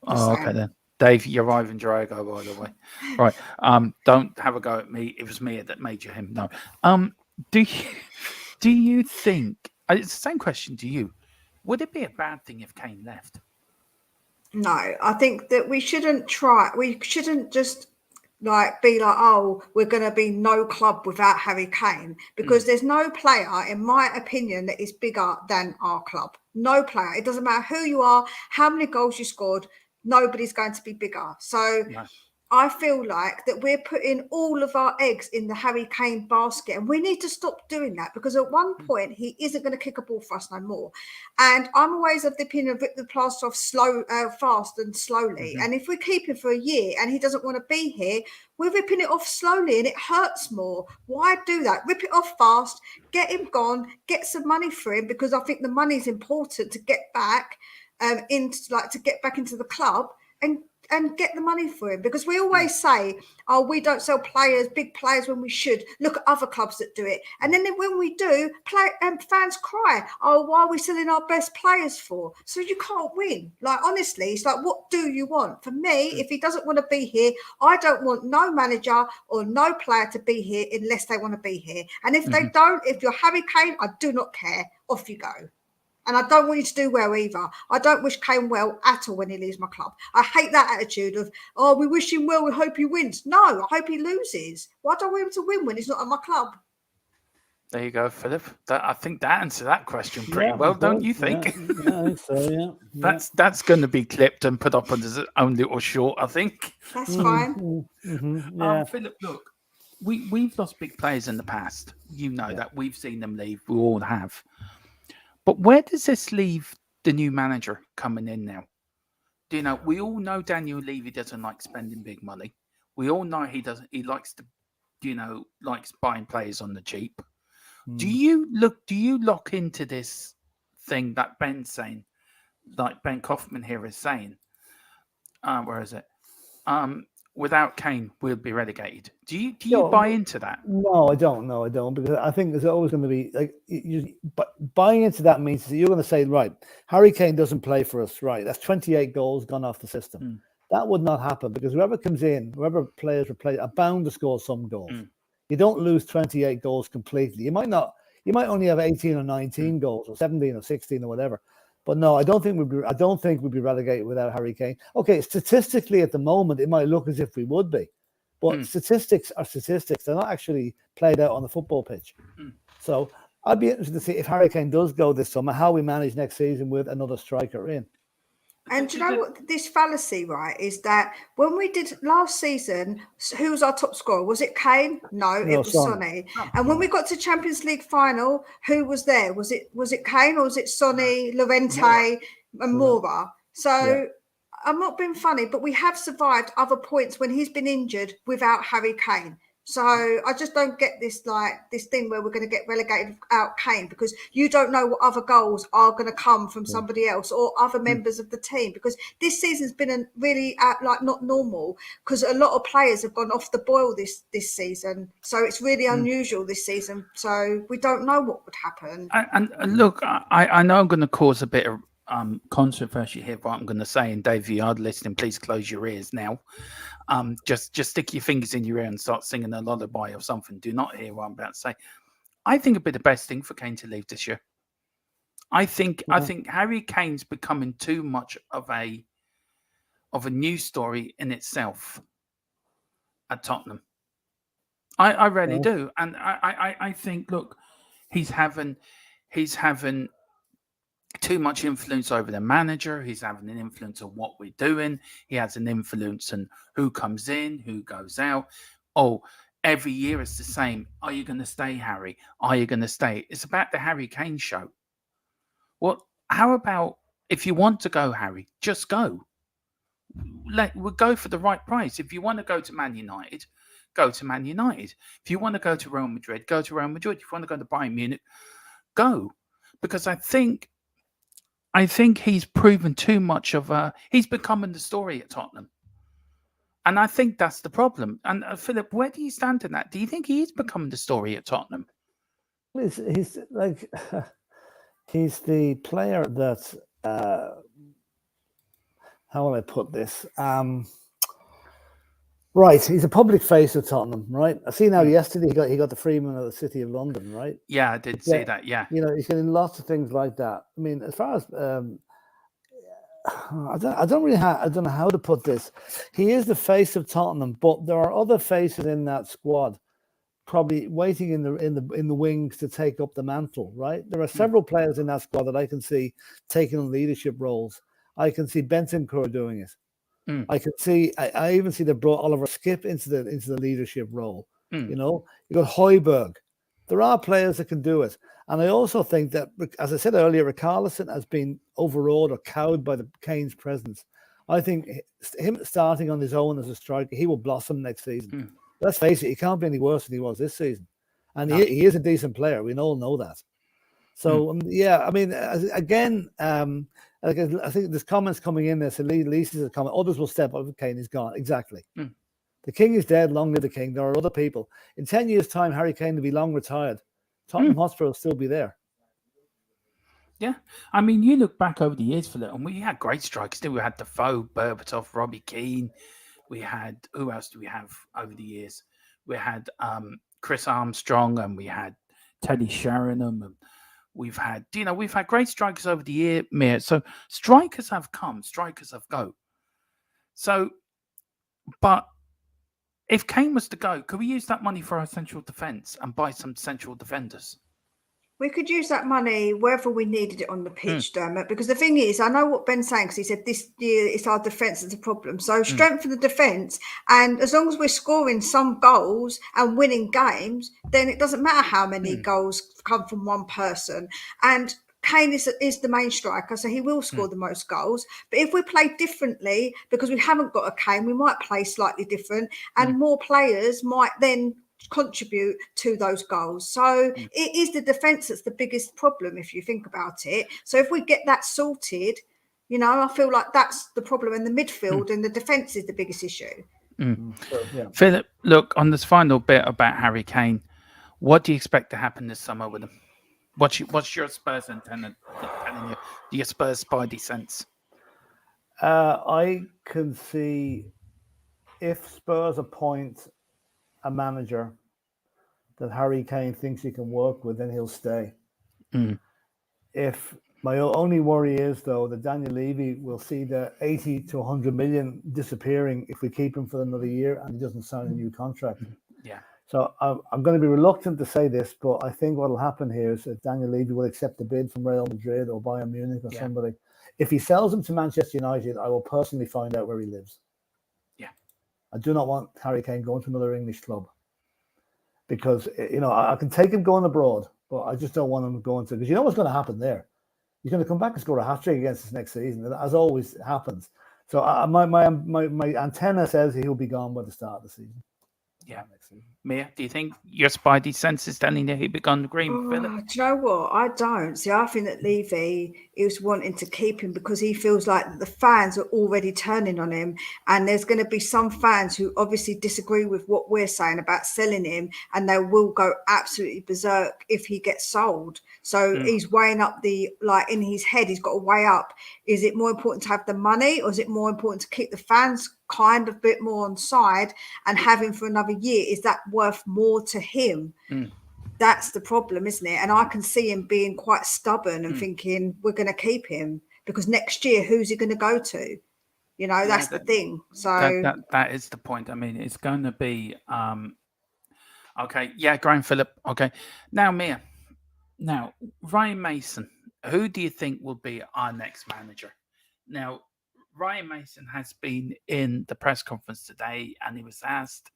Okay then. Dave, you're Ivan Drago, by the way. Right. Don't have a go at me. It was me that made you him. No. Do you think it's the same question to you? Would it be a bad thing if Kane left? No, I think that we shouldn't try. We shouldn't just be like, oh, we're going to be no club without Harry Kane, because there's no player, in my opinion, that is bigger than our club. No player. It doesn't matter who you are, how many goals you scored. Nobody's going to be bigger. So I feel like that we're putting all of our eggs in the Harry Kane basket, and we need to stop doing that, because at one point he isn't going to kick a ball for us no more. And I'm always of the opinion of rip the plaster off fast and slowly. And if we keep him for a year and he doesn't want to be here, we're ripping it off slowly and it hurts more. Why do that? Rip it off fast, get him gone, get some money for him, because I think the money is important to get back to get back into the club and get the money for him, because we always say, oh, we don't sell big players when we should. Look at other clubs that do it. And then when we do, fans cry, oh, why are we selling our best players for? So you can't win. Honestly, it's like, what do you want? For me, if he doesn't want to be here, I don't want no manager or no player to be here unless they want to be here. And if they don't, if you're Harry Kane, I do not care. Off you go. And I don't want you to do well either. I don't wish Kane well at all when he leaves my club. I hate that attitude of, oh, we wish him well, we hope he wins. No, I hope he loses. Why do I want him to win when he's not at my club? There you go, Philip. I think that answered that question pretty well, don't you think? Yeah, I think so, yeah. That's going to be clipped and put up on his own little short, I think. That's fine. Yeah. Philip, look, we've lost big players in the past. You know that. We've seen them leave. We all have. But where does this leave the new manager coming in now? We all know Daniel Levy doesn't like spending big money. We all know he doesn't. He likes to, likes buying players on the cheap. Do you lock into this thing that Ben's saying, like Ben Kaufman here is saying? Where is it? Without Kane, we'll be relegated. Do you buy into that? No, I don't. Because I think there's always going to be but buying into that means that you're going to say, right, Harry Kane doesn't play for us, right? That's 28 goals gone off the system. That would not happen, because whoever comes in, whoever players replace, are bound to score some goals. You don't lose 28 goals completely. You might only have 18 or 19 goals, or 17 or 16 or whatever. But no, I don't think we'd be relegated without Harry Kane. Okay, statistically at the moment, it might look as if we would be, but statistics are statistics. They're not actually played out on the football pitch. So I'd be interested to see if Harry Kane does go this summer, how we manage next season with another striker in. And do you know what this fallacy, right, is that when we did last season, who was our top scorer? Was it Kane? No, it was Sonny. And when we got to Champions League final, who was there? Was it Kane, or was it Sonny, Llorente, and Mora? So I'm not being funny, but we have survived other points when he's been injured without Harry Kane. So I just don't get this thing where we're going to get relegated without Kane, because you don't know what other goals are going to come from somebody else or other members of the team, because this season's been really not normal, because a lot of players have gone off the boil this season. So it's really unusual this season. So we don't know what would happen. And look, I know I'm going to cause a bit of controversy here, what I'm going to say, and Dave, if you are listening, please close your ears now. Just stick your fingers in your ear and start singing a lullaby or something. Do not hear what I'm about to say. I think it'd be the best thing for Kane to leave this year. I think Harry Kane's becoming too much of a news story in itself at Tottenham. I really Well, do, and I think, look, he's having too much influence over the manager. He's having an influence on what we're doing. He has an influence on who comes in, who goes out. Oh, every year it's the same. Are you going to stay, Harry? Are you going to stay? It's about the Harry Kane show. What? How about if you want to go, Harry, just go. We'll go for the right price. If you want to go to Man United, go to Man United. If you want to go to Real Madrid, go to Real Madrid. If you want to go to Bayern Munich, go. Because I think he's proven too much of a. He's becoming the story at Tottenham, and I think that's the problem. And Philip, where do you stand in that? Do you think he is becoming the story at Tottenham? he's like he's the player that. How will I put this? Right, he's a public face of Tottenham, right? I see now. Yesterday he got the Freeman of the City of London, right? Yeah, I did see that. Yeah, you know, he's getting lots of things like that. I mean, as far as I don't know how to put this. He is the face of Tottenham, but there are other faces in that squad, probably waiting in the wings to take up the mantle. Right, there are several players in that squad that I can see taking on leadership roles. I can see Bentancur doing it. I can see. I even see they brought Oliver Skip into the leadership role. You know, you got Højbjerg. There are players that can do it, and I also think that, as I said earlier, Richarlison has been overawed or cowed by the Kane's presence. I think him starting on his own as a striker, he will blossom next season. Let's face it, he can't be any worse than he was this season, and he is a decent player. We all know that. So yeah, I mean, again. Like I think there's comments coming in there. So Lisa's a comment. Others will step up. Kane is gone. Exactly. The king is dead. Long live the king. There are other people. In 10 years' time, Harry Kane will be long retired. Tottenham Hotspur will still be there. Yeah. I mean, you look back over the years, Philip, and we had great strikers. We had Defoe, Berbatov, Robbie Keane. We had, who else do we have over the years? We had Chris Armstrong, and we had Teddy Sheringham, and we've had great strikers over the year, Mir. So strikers have come, strikers have go. So, but if Kane was to go, could we use that money for our central defence and buy some central defenders? We could use that money wherever we needed it on the pitch, Dermot, because the thing is, I know what Ben's saying, because he said this year it's our defence that's a problem. So strengthen the defence, and as long as we're scoring some goals and winning games, then it doesn't matter how many goals come from one person. And Kane is the main striker, so he will score the most goals. But if we play differently, because we haven't got a Kane, we might play slightly different, and more players might then contribute to those goals. So it is the defence that's the biggest problem, if you think about it. So if we get that sorted, you know, I feel like that's the problem in the midfield, and the defence is the biggest issue. So, yeah. Philip, look, on this final bit about Harry Kane, what do you expect to happen this summer with him? What's your Spurs antenna telling you? Your Spurs spidey sense? I can see if Spurs appoint a manager that Harry Kane thinks he can work with, then he'll stay. If my only worry is, though, that Daniel Levy will see the 80 to 100 million disappearing if we keep him for another year and he doesn't sign a new contract. Yeah. So I'm going to be reluctant to say this, but I think what will happen here is that Daniel Levy will accept the bid from Real Madrid or Bayern Munich or somebody. If he sells him to Manchester United, I will personally find out where he lives. Yeah. I do not want Harry Kane going to another English club, because, you know, I can take him going abroad, but I just don't want him going to, because you know what's going to happen there. He's going to come back and score a hat-trick against us next season, as always happens. So my antenna says he'll be gone by the start of the season. Yeah. Mia, do you think your spidey sense is telling you he'd be gone green, Philip? Do you know what? I don't. See, I think that Levy is wanting to keep him because he feels like the fans are already turning on him. And there's going to be some fans who obviously disagree with what we're saying about selling him, and they will go absolutely berserk if he gets sold. So he's weighing up in his head, he's got to weigh up. Is it more important to have the money, or is it more important to keep the fans kind of bit more on side and have him for another year? Is that worth more to him? That's the problem, isn't it? And I can see him being quite stubborn and thinking we're going to keep him, because next year who's he going to go to? You know, that's the thing. So that is the point. I mean, it's going to be Okay, yeah, Graham Phillip. Okay, now Mia. Now Ryan Mason. Who do you think will be our next manager? Now, Ryan Mason has been in the press conference today, and he was asked.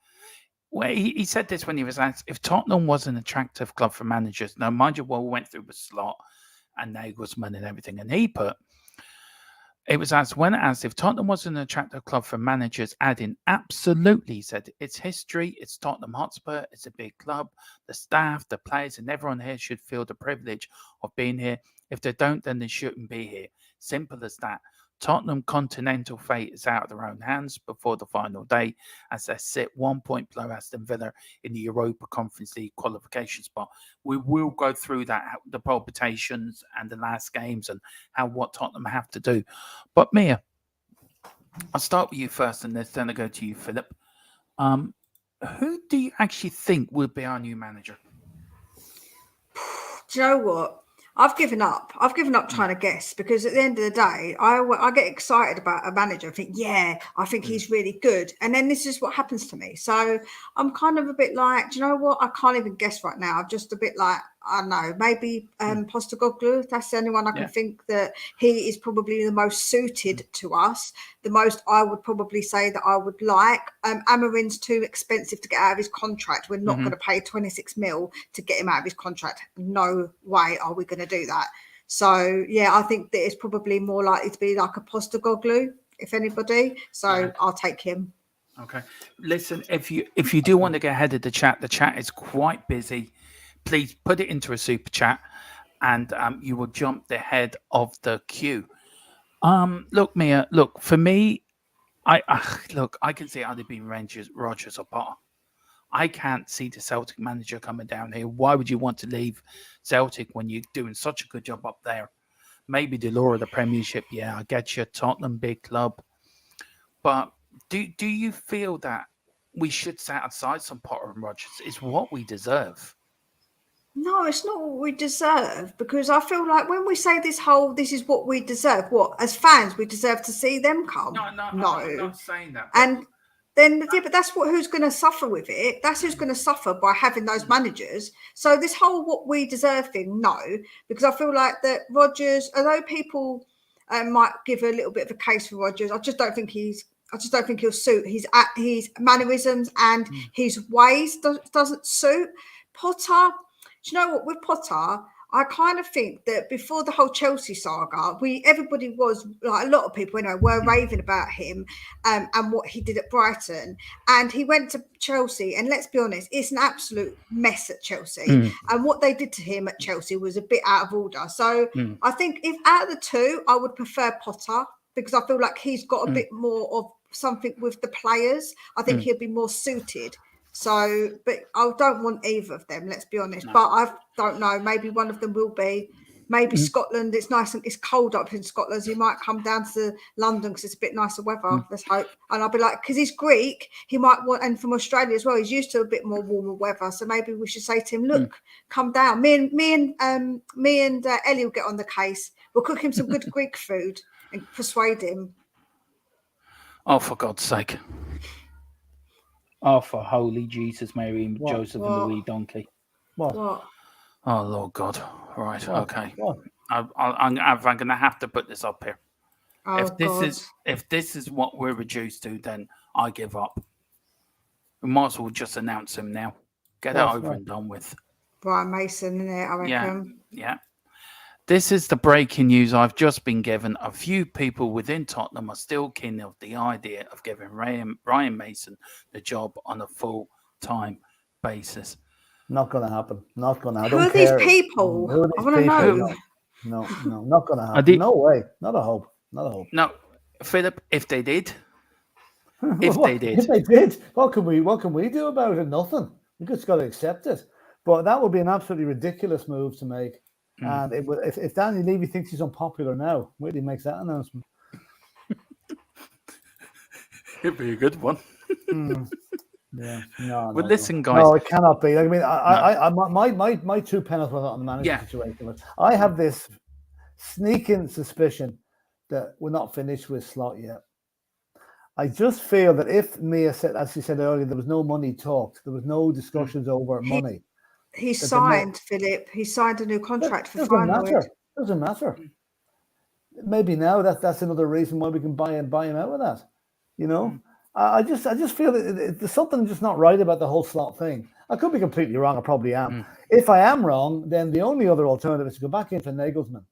Well, he said this when he was asked if Tottenham was an attractive club for managers. Now, mind you, what we went through with Slot and Nagelsmann and everything, and he put it was asked when asked if Tottenham was an attractive club for managers, adding, absolutely, he said, it's history, it's Tottenham Hotspur, it's a big club, the staff, the players, and everyone here should feel the privilege of being here. If they don't, then they shouldn't be here. Simple as that. Tottenham continental fate is out of their own hands before the final day as they sit 1 point below Aston Villa in the Europa Conference League qualification spot. We will go through that, the palpitations and the last games and what Tottenham have to do. But Mia, I'll start with you first and then I'll go to you, Philip. Who do you actually think will be our new manager? Do you know what? I've given up. I've given up trying to guess because at the end of the day, I get excited about a manager. I think, I think he's really good. And then this is what happens to me. So I'm kind of a bit like, do you know what? I can't even guess right now. I'm just a bit like, I don't know, maybe Postecoglou. That's the only one I can think that he is probably the most suited to us. The most I would probably say that I would like. Amarin's too expensive to get out of his contract. We're not going to pay 26 mil to get him out of his contract. No way are we going to do that. So, I think that it's probably more likely to be like a Postecoglou, if anybody. So I'll take him. Okay. Listen, if you do want to get ahead of the chat is quite busy. Please put it into a super chat and you will jump the head of the queue. Look, Mia, for me, I can see either being Rodgers or Potter. I can't see the Celtic manager coming down here. Why would you want to leave Celtic when you're doing such a good job up there? Maybe the lure of the Premiership, I get you, Tottenham, big club. But do you feel that we should set aside some Potter and Rodgers? It's what we deserve. No, it's not what we deserve because I feel like when we say this is what we deserve, what as fans we deserve to see them come. No. I'm not saying that. And then, but that's who's going to suffer with it. That's who's going to suffer by having those managers. So this whole what we deserve thing, no, because I feel like that Rodgers, although people might give a little bit of a case for Rodgers, I just don't think he'll suit his mannerisms and his ways doesn't suit Potter. Do you know what? With Potter, I kind of think that before the whole Chelsea saga, everybody was like a lot of people anyway were raving about him and what he did at Brighton. And he went to Chelsea, and let's be honest, it's an absolute mess at Chelsea. And what they did to him at Chelsea was a bit out of order. So I think if out of the two, I would prefer Potter because I feel like he's got a bit more of something with the players. I think he'll be more suited. So, but I don't want either of them, let's be honest. No. But I don't know, maybe one of them will be. Maybe Scotland, it's nice and it's cold up in Scotland. So he might come down to London because it's a bit nicer weather, let's hope. And I'll be like, because he's Greek, he might want, and from Australia as well, he's used to a bit more warmer weather. So maybe we should say to him, look, come down. Me and Ellie will get on the case. We'll cook him some good Greek food and persuade him. Oh, for God's sake. Oh, for holy Jesus, Mary, and Joseph and the wee donkey. What? Oh, Lord God. Right, okay. I'm going to have to put this up here. Oh, if this is what we're reduced to, then I give up. We might as well just announce him now. Get it over and done with. Brian Mason, isn't it, I reckon? Yeah. This is the breaking news I've just been given. A few people within Tottenham are still keen of the idea of giving Ryan Mason the job on a full-time basis. Not going to happen. Not going to happen. Who are these people? I want to know. No, not going to happen. No way. Not a hope. No, Philip, if they did. If they did, what can we do about it? Nothing. We just got to accept it. But that would be an absolutely ridiculous move to make. And if Danny Levy thinks he's unpopular now, wait till he makes that announcement. It'd be a good one. Yeah, no. But listen, guys. No, it cannot be. I mean, my 2 penalties were not on the management situation. I have this sneaking suspicion that we're not finished with Slot yet. I just feel that if Mia said, as she said earlier, there was no money talked, there was no discussions over He money. he That the signed, Philip. He signed a new that contract for doesn't finalist. matter. Doesn't matter. Maybe now that's another reason why we can buy him out with that. You know, I just feel that there's something just not right about the whole slot thing. I could be completely wrong. I probably am. If I am wrong, then the only other alternative is to go back in for Nagelsmann.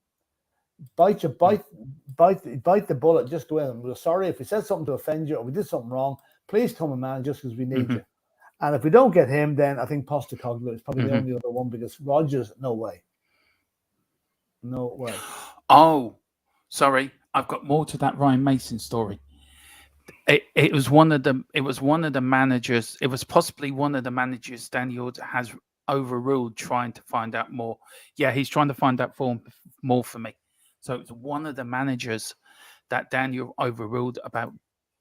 Bite the bullet. Just go in. We're sorry if we said something to offend you or we did something wrong. Please come in, man, just because we need you. And if we don't get him, then I think Postecoglou is probably the only other one because Rodgers, no way. No way. Oh, sorry, I've got more to that Ryan Mason story. It was one of the managers. It was possibly one of the managers Daniel has overruled trying to find out more. Yeah, he's trying to find out more for me. So it's one of the managers that Daniel overruled about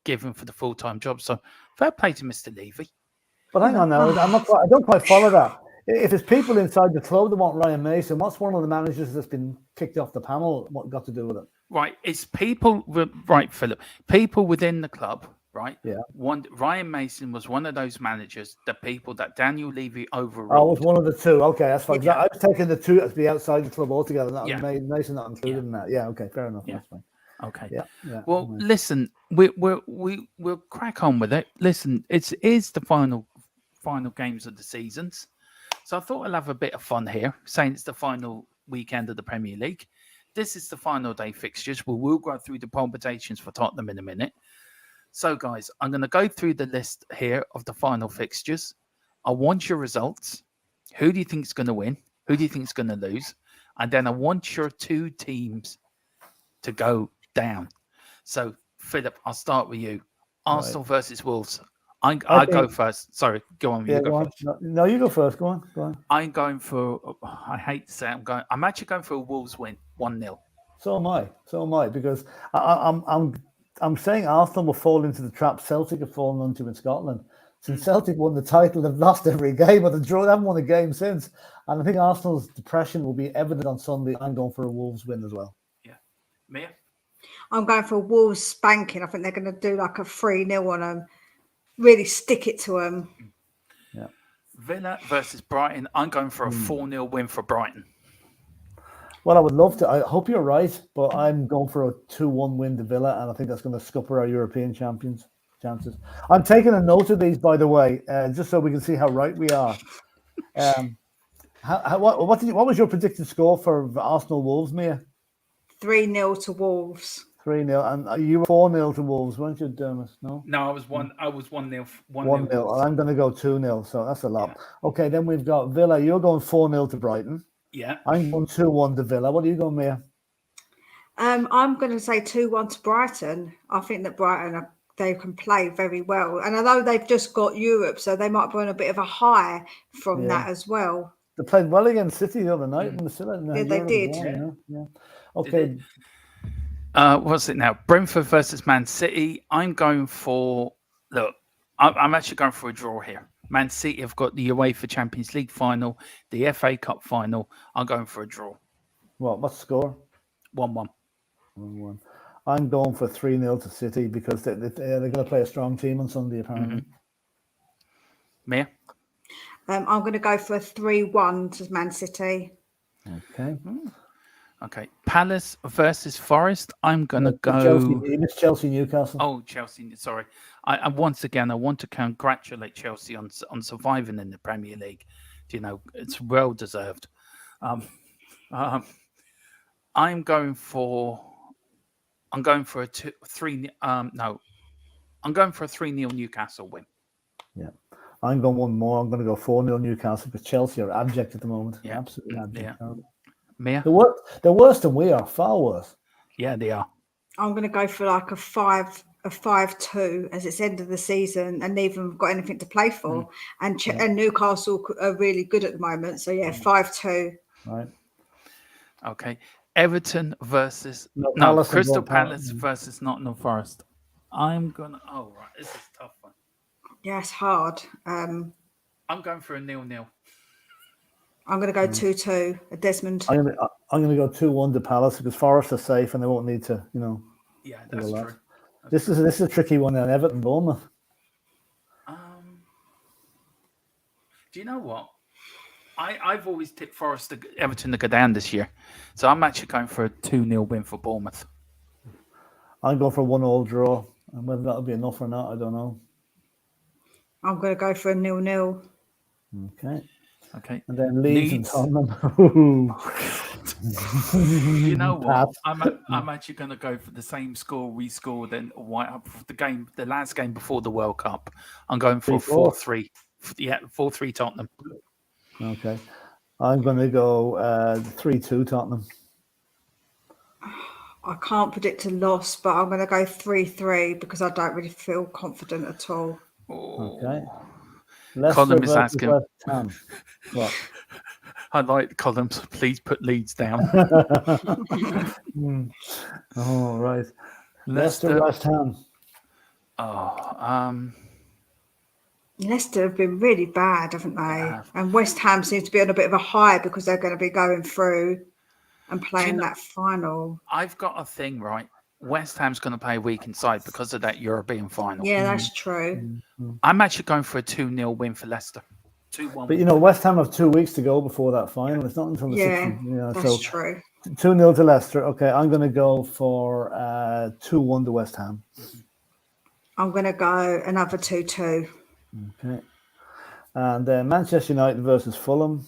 giving for the full-time job. So fair play to Mr. Levy. But hang on now, I don't quite follow that. If it's people inside the club that want Ryan Mason, what's one of the managers that's been kicked off the panel? What got to do with it? Right, it's people. Right, Philip. People within the club. Right. Yeah. Ryan Mason was one of those managers. The people that Daniel Levy overruled. Oh, it was one of the two. Okay, that's fine. Yeah. I was taking the two to be outside the club altogether. That was Mason not included in that. Yeah. Okay. Fair enough. That's fine. Okay. Yeah. Well, listen, we'll crack on with it. Listen, it is the final games of the seasons, so I thought I'll have a bit of fun here, saying it's the final weekend of the Premier League. This is the final day fixtures. We'll go through the permutations for Tottenham in a minute. So, guys, I'm going to go through the list here of the final fixtures. I want your results. Who do you think is going to win? Who do you think is going to lose? And then I want your two teams to go down. So, Philip, I'll start with you. Arsenal versus Wolves. I go first. Sorry, go on. Yeah, go on. No, you go first. Go on. I'm going for. I hate to say it, I'm actually going for a Wolves win, 1-0. So am I, because I'm saying Arsenal will fall into the trap Celtic have fallen into in Scotland. Since Celtic won the title, they've lost every game, but they haven't won a game since. And I think Arsenal's depression will be evident on Sunday. I'm going for a Wolves win as well. Yeah. Mia? I'm going for a Wolves spanking. I think they're going to do like a 3-0 on them. Really stick it to them. Yeah. Villa versus Brighton. I'm going for a 4-0 win for Brighton. Well, I would love to. I hope you're right, but I'm going for a 2-1 win to Villa, and I think that's going to scupper our European champions chances. I'm taking a note of these, by the way, just so we can see how right we are. What was your predicted score for Arsenal Wolves, Mia? 3-0 to Wolves. 3-0, and you were 4-0 to Wolves, weren't you, Dermot? No, I was 1-0. 1-0. I'm going to go 2-0, so that's a lot. Yeah. Okay, then we've got Villa. You're going 4-0 to Brighton. Yeah. I'm going 2-1 to Villa. What are you going, Mia? I'm going to say 2-1 to Brighton. I think that Brighton they can play very well, and although they've just got Europe, so they might be on a bit of a high from that as well. They played well against City the other night, and they did. Well, yeah. Okay. What's it now? Brentford versus Man City. I'm going for. Look, I'm actually going for a draw here. Man City have got the UEFA Champions League final, the FA Cup final. I'm going for a draw. What's the score? 1-1. 1-1. I'm going for 3-0 to City because they're going to play a strong team on Sunday, apparently. Mia? I'm going to go for a 3-1 to Man City. Okay. Okay. Palace versus Forest. I'm going to go... Chelsea, Newcastle. Oh, Chelsea. Sorry. I once again, I want to congratulate Chelsea on surviving in the Premier League. You know, it's well deserved. I'm going for a 3-0 Newcastle win. Yeah. I'm going one more. I'm going to go 4-0 Newcastle because Chelsea are abject at the moment. Yeah. Absolutely abject. Yeah. Mia? They're worse than we are, far worse. Yeah, they are. I'm going to go for like a 5-2 as it's end of the season, and neither have got anything to play for. And Newcastle are really good at the moment. So, 5-2. Right. Okay. Everton versus Crystal Palace versus Nottingham Forest. I'm going to... Oh, right. This is a tough one. Yeah, it's hard. I'm going for a 0-0. I'm going to go 2-2, a Desmond. I'm going to go 2-1 to Palace because Forest are safe and they won't need to, Yeah, that's true. This is a tricky one then. Everton, Bournemouth. Do you know what? I've always tipped Everton to go down this year. So I'm actually going for a 2-0 win for Bournemouth. I'm going for a 1-1 draw. And whether that'll be enough or not, I don't know. I'm going to go for a 0-0. Okay. And then Leeds and Tottenham. You know what? I'm actually going to go for the same score we scored in the last game before the World Cup. I'm going for 4-3. Yeah, 4-3 Tottenham. Okay. I'm going to go 3-2 Tottenham. I can't predict a loss, but I'm going to go 3-3 because I don't really feel confident at all. Okay. Colin is asking. West Ham. What? I like columns. Please put Leeds down. Oh, right. Leicester, West Ham. Leicester have been really bad, haven't they? And West Ham seems to be on a bit of a high because they're going to be going through and playing that final. I've got a thing, right? West Ham's going to play a weak inside because of that European final. Yeah, that's true. I'm actually going for a 2-0 win for Leicester. 2-1. But West Ham have 2 weeks to go before that final. It's not until the 16th. That's true. 2-0 to Leicester. Okay, I'm going to go for 2-1 to West Ham. I'm going to go another 2-2. Okay. And then Manchester United versus Fulham.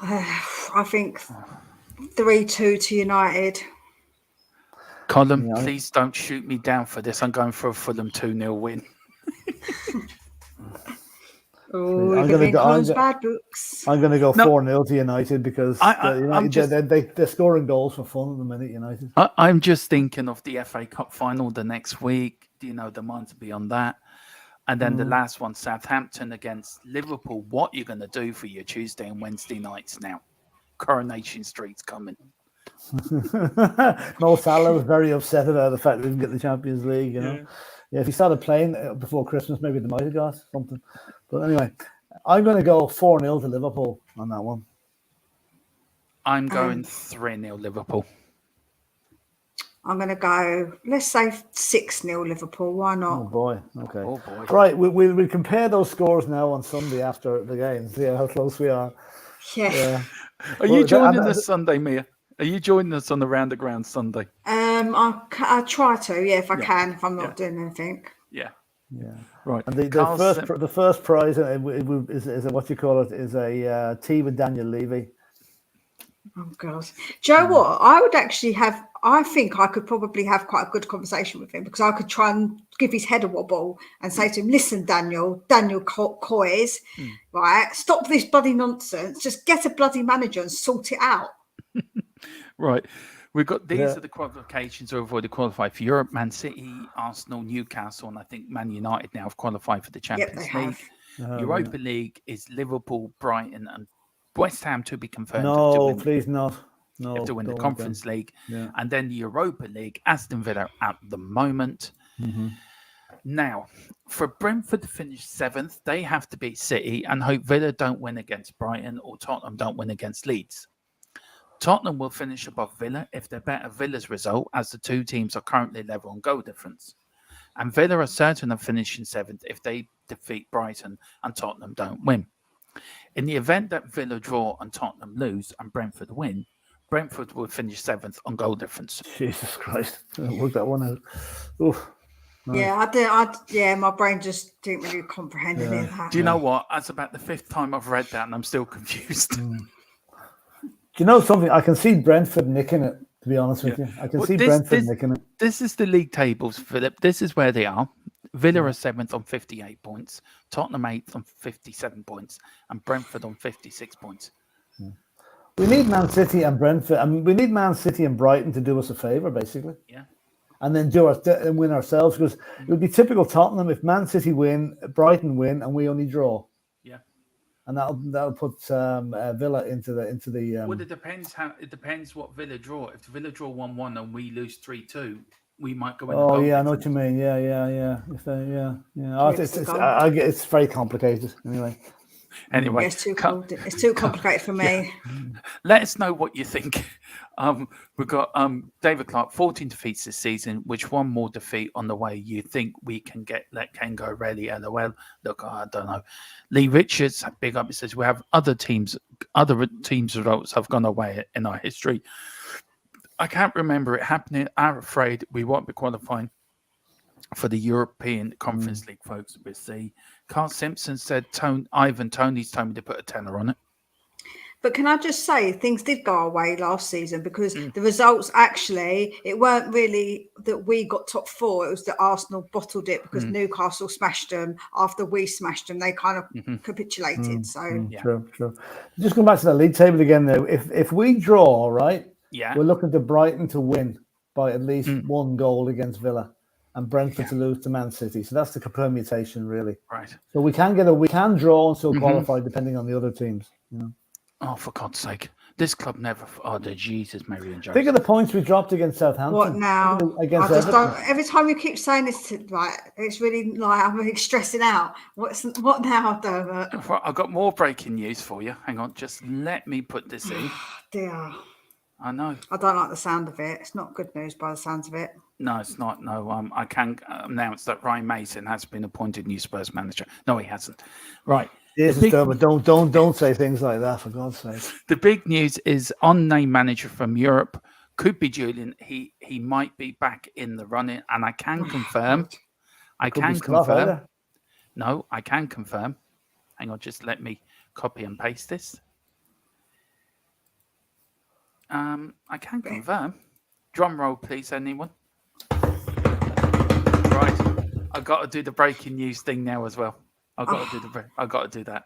I think 3-2 to United. Colin, please don't shoot me down for this. I'm going for a Fulham 2-0 win. Oh, I'm going to go bad books. I'm going to go 4-0 to United because they're scoring goals for fun at the minute. United. I'm just thinking of the FA Cup final the next week. The mind to be on that, and then the last one, Southampton against Liverpool. What you're going to do for your Tuesday and Wednesday nights now? Coronation Street's coming. Mo Salah was very upset about the fact they didn't get the Champions League. Yeah, if he started playing before Christmas, maybe they might have got something. But anyway, I'm going to go 4-0 to Liverpool on that one. I'm going 3-0 Liverpool. I'm going to go, let's say 6-0 Liverpool. Why not? Oh, boy. Okay. Oh, boy. Right. We'll compare those scores now on Sunday after the game. See how close we are. Yeah. Are you joining us Sunday, Mia? Are you joining us on the Round the Ground Sunday? I try to, if I can, if I'm not doing anything. Yeah. Right. And the first prize is what you call it, is a tea with Daniel Levy. Oh, God. Do you know what? I think I could probably have quite a good conversation with him because I could try and give his head a wobble and say to him, listen, Daniel Coys, right, stop this bloody nonsense. Just get a bloody manager and sort it out. Right. We've got these are the qualifications who have already qualified for Europe. Man City, Arsenal, Newcastle, and I think Man United now have qualified for the Champions League. Europa League is Liverpool, Brighton, and West Ham to be confirmed. No, please not. No, have to win the Conference League. Yeah. And then the Europa League, Aston Villa at the moment. Mm-hmm. Now, for Brentford to finish 7th, they have to beat City and hope Villa don't win against Brighton or Tottenham don't win against Leeds. Tottenham will finish above Villa if they better Villa's result, as the two teams are currently level on goal difference. And Villa are certain of finishing 7th if they defeat Brighton and Tottenham don't win. In the event that Villa draw and Tottenham lose and Brentford win, Brentford will finish 7th on goal difference. Jesus Christ. Work that one out. Oof. Right. Yeah, my brain just didn't really comprehend any of that. Do you know what? That's about the 5th time I've read that and I'm still confused. Do you know something? I can see Brentford nicking it, to be honest with you. I can see Brentford nicking it. This is the league tables, Philip. This is where they are. Villa are 7th on 58 points, Tottenham 8th on 57 points, and Brentford on 56 points. We need Man City and Brentford. I mean, we need Man City and Brighton to do us a favour, basically. Yeah. And then win ourselves, because it would be typical Tottenham if Man City win, Brighton win, and we only draw. Yeah. And that'll put Villa into the. Well, it depends what Villa draw. If Villa draw 1-1 and we lose 3-2. We might go in. Oh yeah, I know what you mean. Yeah. It's very complicated anyway. Anyway, It's too complicated for me. let us know what you think. We've got David Clark, 14 defeats this season, which one more defeat on the way you think we can let Ken go really LOL. Look, I don't know. Lee Richards, big up, it says we have other teams' results have gone away in our history. I can't remember it happening. I'm afraid we won't be qualifying for the European Conference League, folks. We'll see. Carl Simpson said, Tony's told me to put a tenner on it. But can I just say, things did go away last season because the results actually, it weren't really that we got top four. It was that Arsenal bottled it because Newcastle smashed them after we smashed them. They kind of capitulated. True. Just going back to the league table again, though. If we draw, right, we're looking to Brighton to win by at least one goal against Villa and Brentford to lose to Man City. So that's the permutation, really. Right. So we can draw and still qualify depending on the other teams. You know? Oh, for God's sake. This club never... Oh, the Jesus, Mary and Joseph. Think of the points we dropped against Southampton. What now? Against I just don't... Every time you keep saying this, it's really like I'm really stressing out. What now, Dermot? I've got more breaking news for you. Hang on, just let me put this in. Dear. I know. I don't like the sound of it. It's not good news by the sounds of it. No, it's not. No, I can announce that Ryan Mason has been appointed new Spurs manager. No, he hasn't. Right. But don't say things like that, for God's sake. The big news is unnamed manager from Europe could be Julian. He might be back in the running, and I can confirm. I can confirm. No, I can confirm. Hang on, just let me copy and paste this. I can confirm. Drum roll, please, anyone. Right, I've got to do the breaking news thing now as well. I've got to do that.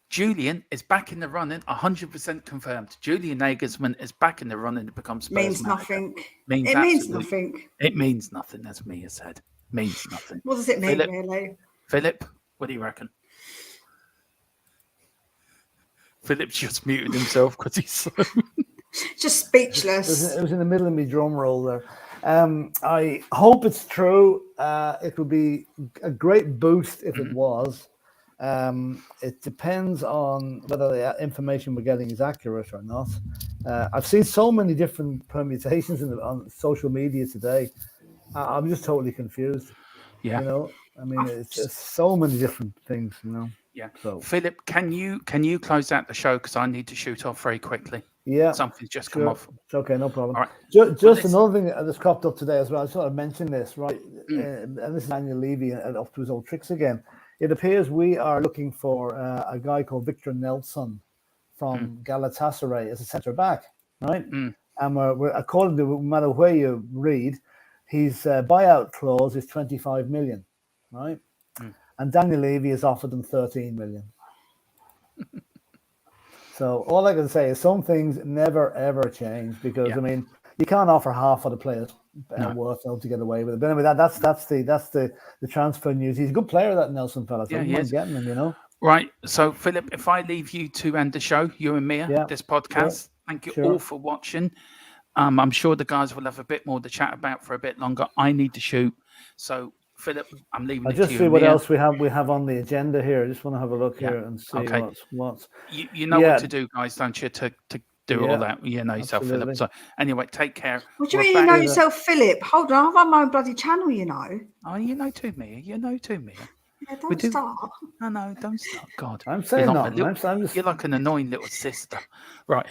Julian is back in the running, 100% confirmed. Julian Nagelsmann is back in the running to become Spurs means manager. Nothing. Means it means nothing. It means nothing, as Mia said. Means nothing. What does it mean, really? Philip, what do you reckon? Philip's just muted himself because he's so... just speechless. It was in the middle of my drum roll there. I hope it's true. It would be a great boost if it was. It depends on whether the information we're getting is accurate or not. I've seen so many different permutations on social media today. I'm just totally confused. Yeah. You know, I mean, it's just so many different things, you know. Yeah. So, Philip, can you close out the show because I need to shoot off very quickly? Yeah. Something's just come off. It's okay, no problem. All right. Just another thing that's cropped up today as well. I just want to mention this, right? And this is Daniel Levy and up to his old tricks again. It appears we are looking for a guy called Victor Nelson from Galatasaray as a centre back, right? And we're according to no matter where you read, his buyout clause is 25 million, right? And Daniel Levy has offered them 13 million. So all I can say is some things never ever change because I mean you can't offer half of the players worth to get away with it. But anyway, that's the transfer news. He's a good player, that Nelson fella. So he is getting him, you know. Right. So Philip, if I leave you to end the show, you and Mia, this podcast. Thank you all for watching. I'm sure the guys will have a bit more to chat about for a bit longer. I need to shoot. So Philip, I'm leaving it to you. I'll just see what else we have on the agenda here. I just want to have a look here and see what's. You know what to do, guys, don't you? To do all that. You know yourself, Philip. So anyway, take care. What do you mean you know yourself, Philip? Hold on, I've had my own bloody channel, you know. Oh, you know too, Mia. You know too, Mia. Yeah, don't start. No, don't start. God. I'm saying that. You're like an annoying little sister. Right.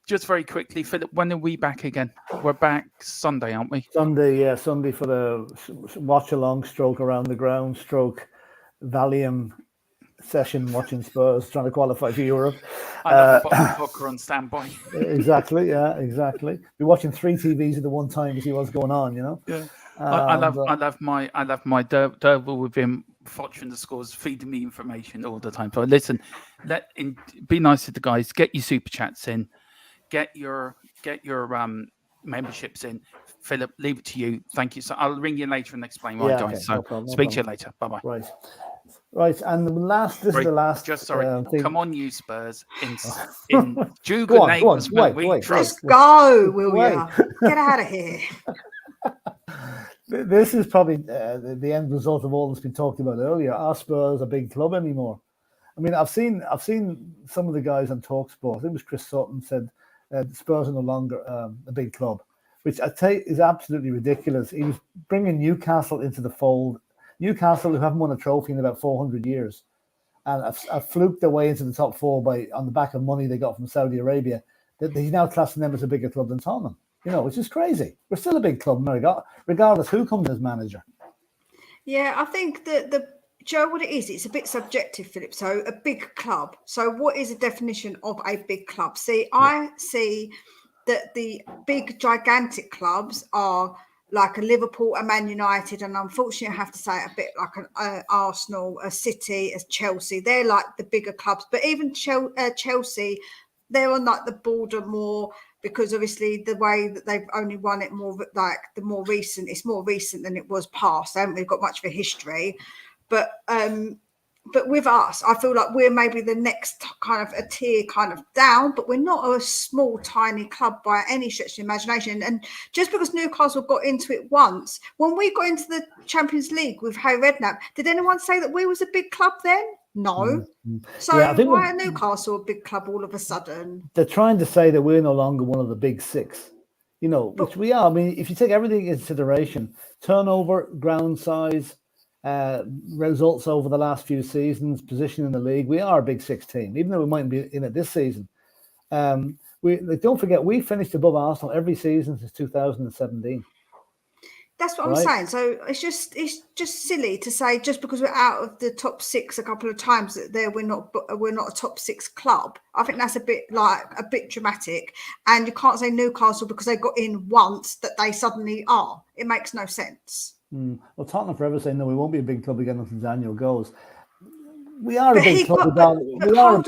Just very quickly, Philip, when are we back again? We're back Sunday, aren't we? Sunday for the watch along stroke around the ground stroke Valium session watching Spurs trying to qualify for Europe. I have a Booker on standby. Exactly. Be watching 3 TVs at the one time to see what's going on, you know. Yeah. I love my Derval with him watching the scores, feeding me information all the time. So listen, be nice to the guys. Get your super chats in, get your memberships in. Philip, leave it to you. Thank you. So I'll ring you later and explain why, guys. So speak to you later. Bye bye. Right. Right, and this is the last Just sorry. thing. Come on, you Spurs. In Go Juga on, neighbours wait, we wait, trust. Just go, will wait. ya? Get out of here. This is probably the end result of all that's been talked about earlier. Are Spurs a big club anymore? I mean, I've seen some of the guys on Talksport. I think it was Chris Sutton said Spurs are no longer a big club, which I tell you is absolutely ridiculous. He was bringing Newcastle into the fold. Newcastle, who haven't won a trophy in about 400 years, and have fluked their way into the top four on the back of money they got from Saudi Arabia. That he's now classing them as a bigger club than Tottenham. Which is crazy. We're still a big club, regardless who comes as manager. Yeah, I think that do you know what it is? It's a bit subjective, Philip. So a big club. So what is the definition of a big club? See, I see that the big gigantic clubs are like a Liverpool, a Man United, and unfortunately I have to say a bit like an Arsenal, a City, a Chelsea. They're like the bigger clubs. But even Chelsea, they're on like the border more, because obviously the way that they've only won it more, like it's more recent than it was past. They haven't really got much of a history. But with us, I feel like we're maybe the next kind of a tier kind of down, but we're not a small, tiny club by any stretch of the imagination. And just because Newcastle got into it once, when we got into the Champions League with Harry Redknapp, did anyone say that we was a big club then? No. Mm-hmm. So yeah, I think why are Newcastle a big club all of a sudden? They're trying to say that we're no longer one of the big six, which we are. I mean, if you take everything into consideration, turnover, ground size, results over the last few seasons, position in the league, we are a big six team, even though we mightn't be in it this season. Don't forget, we finished above Arsenal every season since 2017. That's what I'm saying. So it's just silly to say just because we're out of the top six a couple of times that we're not a top six club. I think that's a bit dramatic, and you can't say Newcastle because they got in once that they suddenly are. It makes no sense. Well, Tottenham forever saying no, we won't be a big club again until Daniel goes. We are a big club. Hold on.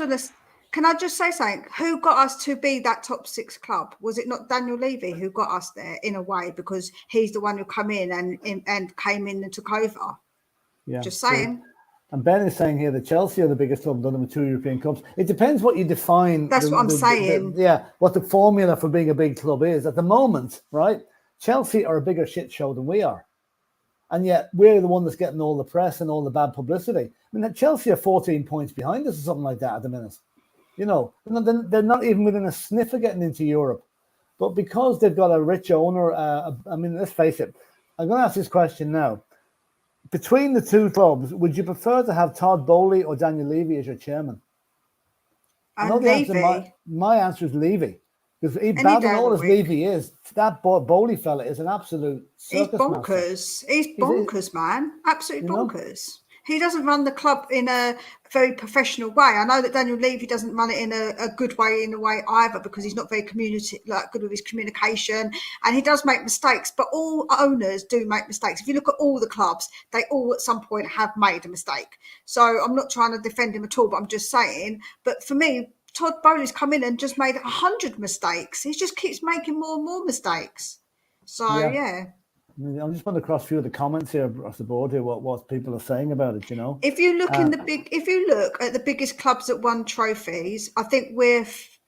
Can I just say something? Who got us to be that top six club? Was it not Daniel Levy who got us there in a way, because he's the one who came in and came in and took over? Yeah, just saying. True. And Ben is saying here that Chelsea are the biggest club done with 2 European Cups. It depends what you define. That's what I'm saying. What the formula for being a big club is. At the moment, right, Chelsea are a bigger shit show than we are. And yet we're the one that's getting all the press and all the bad publicity. I mean, Chelsea are 14 points behind us or something like that at the minute. They're not even within a sniff of getting into Europe. But because they've got a rich owner, I mean, let's face it, I'm going to ask this question now. Between the two clubs, would you prefer to have Todd Bowley or Daniel Levy as your chairman? I know the answer, my answer is Levy. Because bad and all as Levy is, that Bowley fella is an absolute circus He's bonkers. Master. He's bonkers, man. Absolutely bonkers. He doesn't run the club in a very professional way. I know that Daniel Levy doesn't run it in a good way either, because he's not very good with his communication, and he does make mistakes. But all owners do make mistakes. If you look at all the clubs, they all at some point have made a mistake. So I'm not trying to defend him at all, but I'm just saying. But for me, Todd Bowley's come in and just made 100 mistakes. He just keeps making more and more mistakes. So yeah. I'm just going to cross a few of the comments here across the board here, what people are saying about it, If you look if you look at the biggest clubs that won trophies, I think we're sixth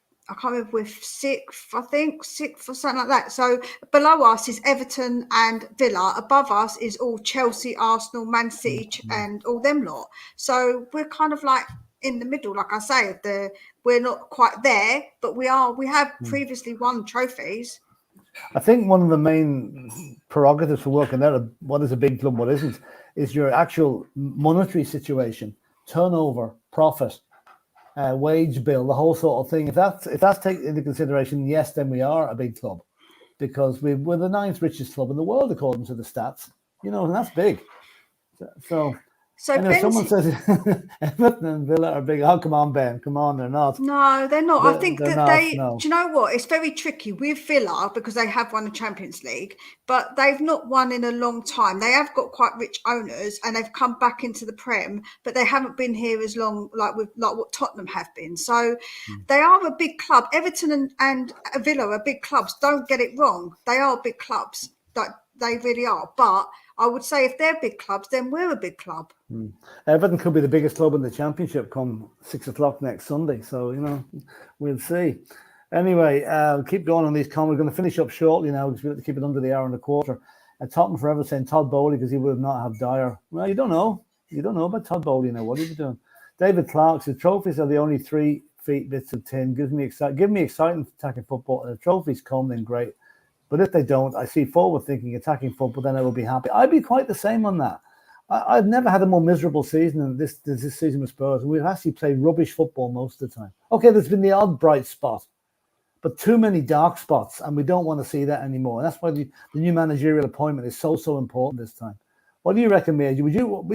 or something like that. So below us is Everton and Villa. Above us is all Chelsea, Arsenal, Man City, and all them lot. So we're kind of like in the middle, like I say. We're not quite there, but we have previously won trophies. I think one of the main prerogatives for working out what is a big club, what isn't, is your actual monetary situation, turnover, profit, wage bill, the whole sort of thing. If that's taken into consideration, yes, then we are a big club, because we're the 9th richest club in the world according to the stats. And that's big. So anyway, someone says Everton and Villa are big. Oh, come on, Ben. Come on, they're not. No, they're not. I think that do you know what? It's very tricky with Villa because they have won the Champions League, but they've not won in a long time. They have got quite rich owners and they've come back into the Prem, but they haven't been here as long, like what Tottenham have been. So they are a big club. Everton and Villa are big clubs. Don't get it wrong. They are big clubs. They really are. But I would say if they're big clubs, then we're a big club. Everton could be the biggest club in the Championship come 6 o'clock next Sunday. So, we'll see. Anyway, keep going on these comments. We're going to finish up shortly now because we have to keep it under the hour and a quarter. Tottenham Forever saying Todd Bowley because he would not have Dyer. Well, you don't know. You don't know about Todd Bowley now. What are you doing? David Clark says trophies are the only 3 feet bits of tin. Give me exciting attacking football. And if trophies come, then great. But if they don't, I see forward thinking attacking football, then I will be happy. I'd be quite the same on that. I've never had a more miserable season than this season with Spurs. We've actually played rubbish football most of the time. Okay, there's been the odd bright spot, but too many dark spots, and we don't want to see that anymore. And that's why the new managerial appointment is so important this time. What do you reckon, Mia? Would you,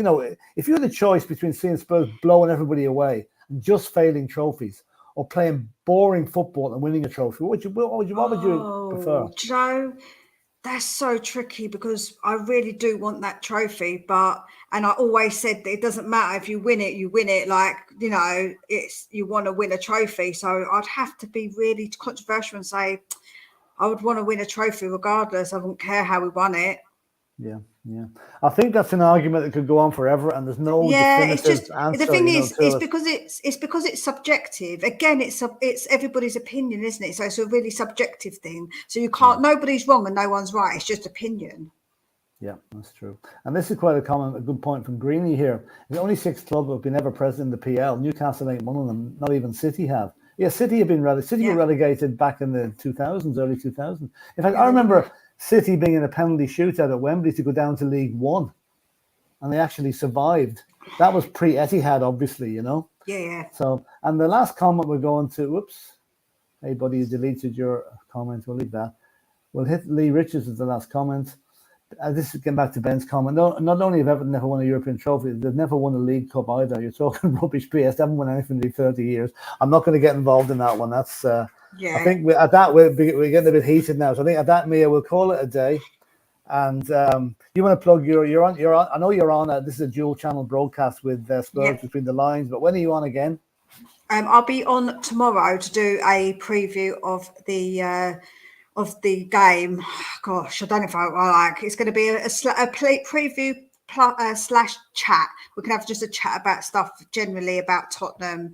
if you had a choice between seeing Spurs blowing everybody away and just failing trophies, or playing boring football and winning a trophy, what would you prefer? Joe, that's so tricky because I really do want that trophy, and I always said that it doesn't matter if you win it, you win it. Like, it's you want to win a trophy. So I'd have to be really controversial and say I would want to win a trophy regardless. I wouldn't care how we won it. Yeah. I think that's an argument that could go on forever, and there's no definitive answer. The thing is, it's because it's subjective. Again, it's everybody's opinion, isn't it? So it's a really subjective thing. So you can't. Nobody's wrong and no one's right. It's just opinion. Yeah, that's true. And this is quite a good point from Greeny here. There's only 6 clubs have been ever present in the PL. Newcastle ain't one of them. Not even City have. Yeah, City have been were relegated back in the 2000s, early 2000s. In fact, I remember City being in a penalty shootout at Wembley to go down to League One, and they actually survived. That was pre-Etihad, obviously, Yeah. So, and the last comment we're going to, whoops, hey buddy, you deleted your comment. We'll leave that. We'll hit Lee Richards as the last comment. This is getting back to Ben's comment. No, not only have Everton never won a European trophy, they've never won a League Cup either. You're talking rubbish PS. They haven't won anything in 30 years. I'm not going to get involved in that one. That's I think we're getting a bit heated now. So I think at that, Mia, we'll call it a day. And you want to plug you're on. I know you're on. This is a dual channel broadcast with Spurs Between the Lines. But when are you on again? I'll be on tomorrow to do a preview of the game. Gosh, I don't know if I like. It's going to be a preview slash chat. We can have just a chat about stuff generally about Tottenham.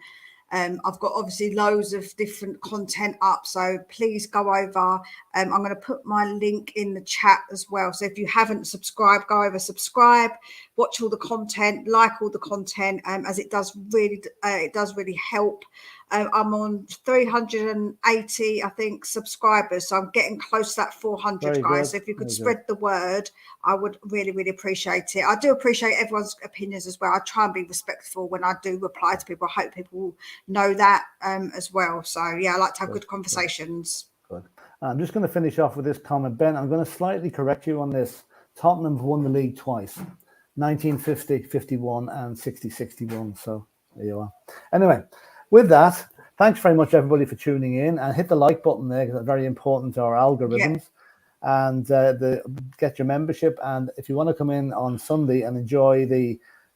I've got obviously loads of different content up, so please go over. I'm going to put my link in the chat as well. So if you haven't subscribed, go over, subscribe, watch all the content, like all the content, as it does really help. I'm on 380, I think, subscribers. So I'm getting close to that 400, guys. So if you could spread the word, I would really, really appreciate it. I do appreciate everyone's opinions as well. I try and be respectful when I do reply to people. I hope people will know that as well. So, yeah, I like to have good conversations. Good. I'm just going to finish off with this comment. Ben, I'm going to slightly correct you on this. Tottenham have won the league twice, 1950, 51 and 60, 61. So there you are. Anyway, with that, thanks very much, everybody, for tuning in. And hit the like button there because that's very important to our algorithms. Yeah. And get your membership. And if you want to come in on Sunday and enjoy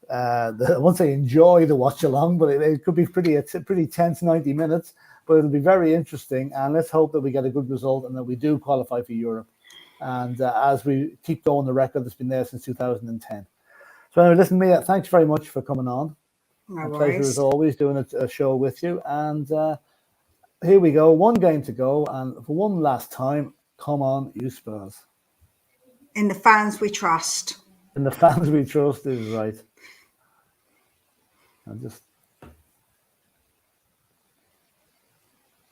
I won't say enjoy the watch along, but it could be pretty tense 90 minutes. But it'll be very interesting. And let's hope that we get a good result and that we do qualify for Europe. And as we keep going the record that's been there since 2010. So anyway, listen, Mia, thanks very much for coming on. No worries. Pleasure as always doing a show with you. And here we go. One game to go. And for one last time, come on, you Spurs. In the fans we trust. In the fans we trust is right. I just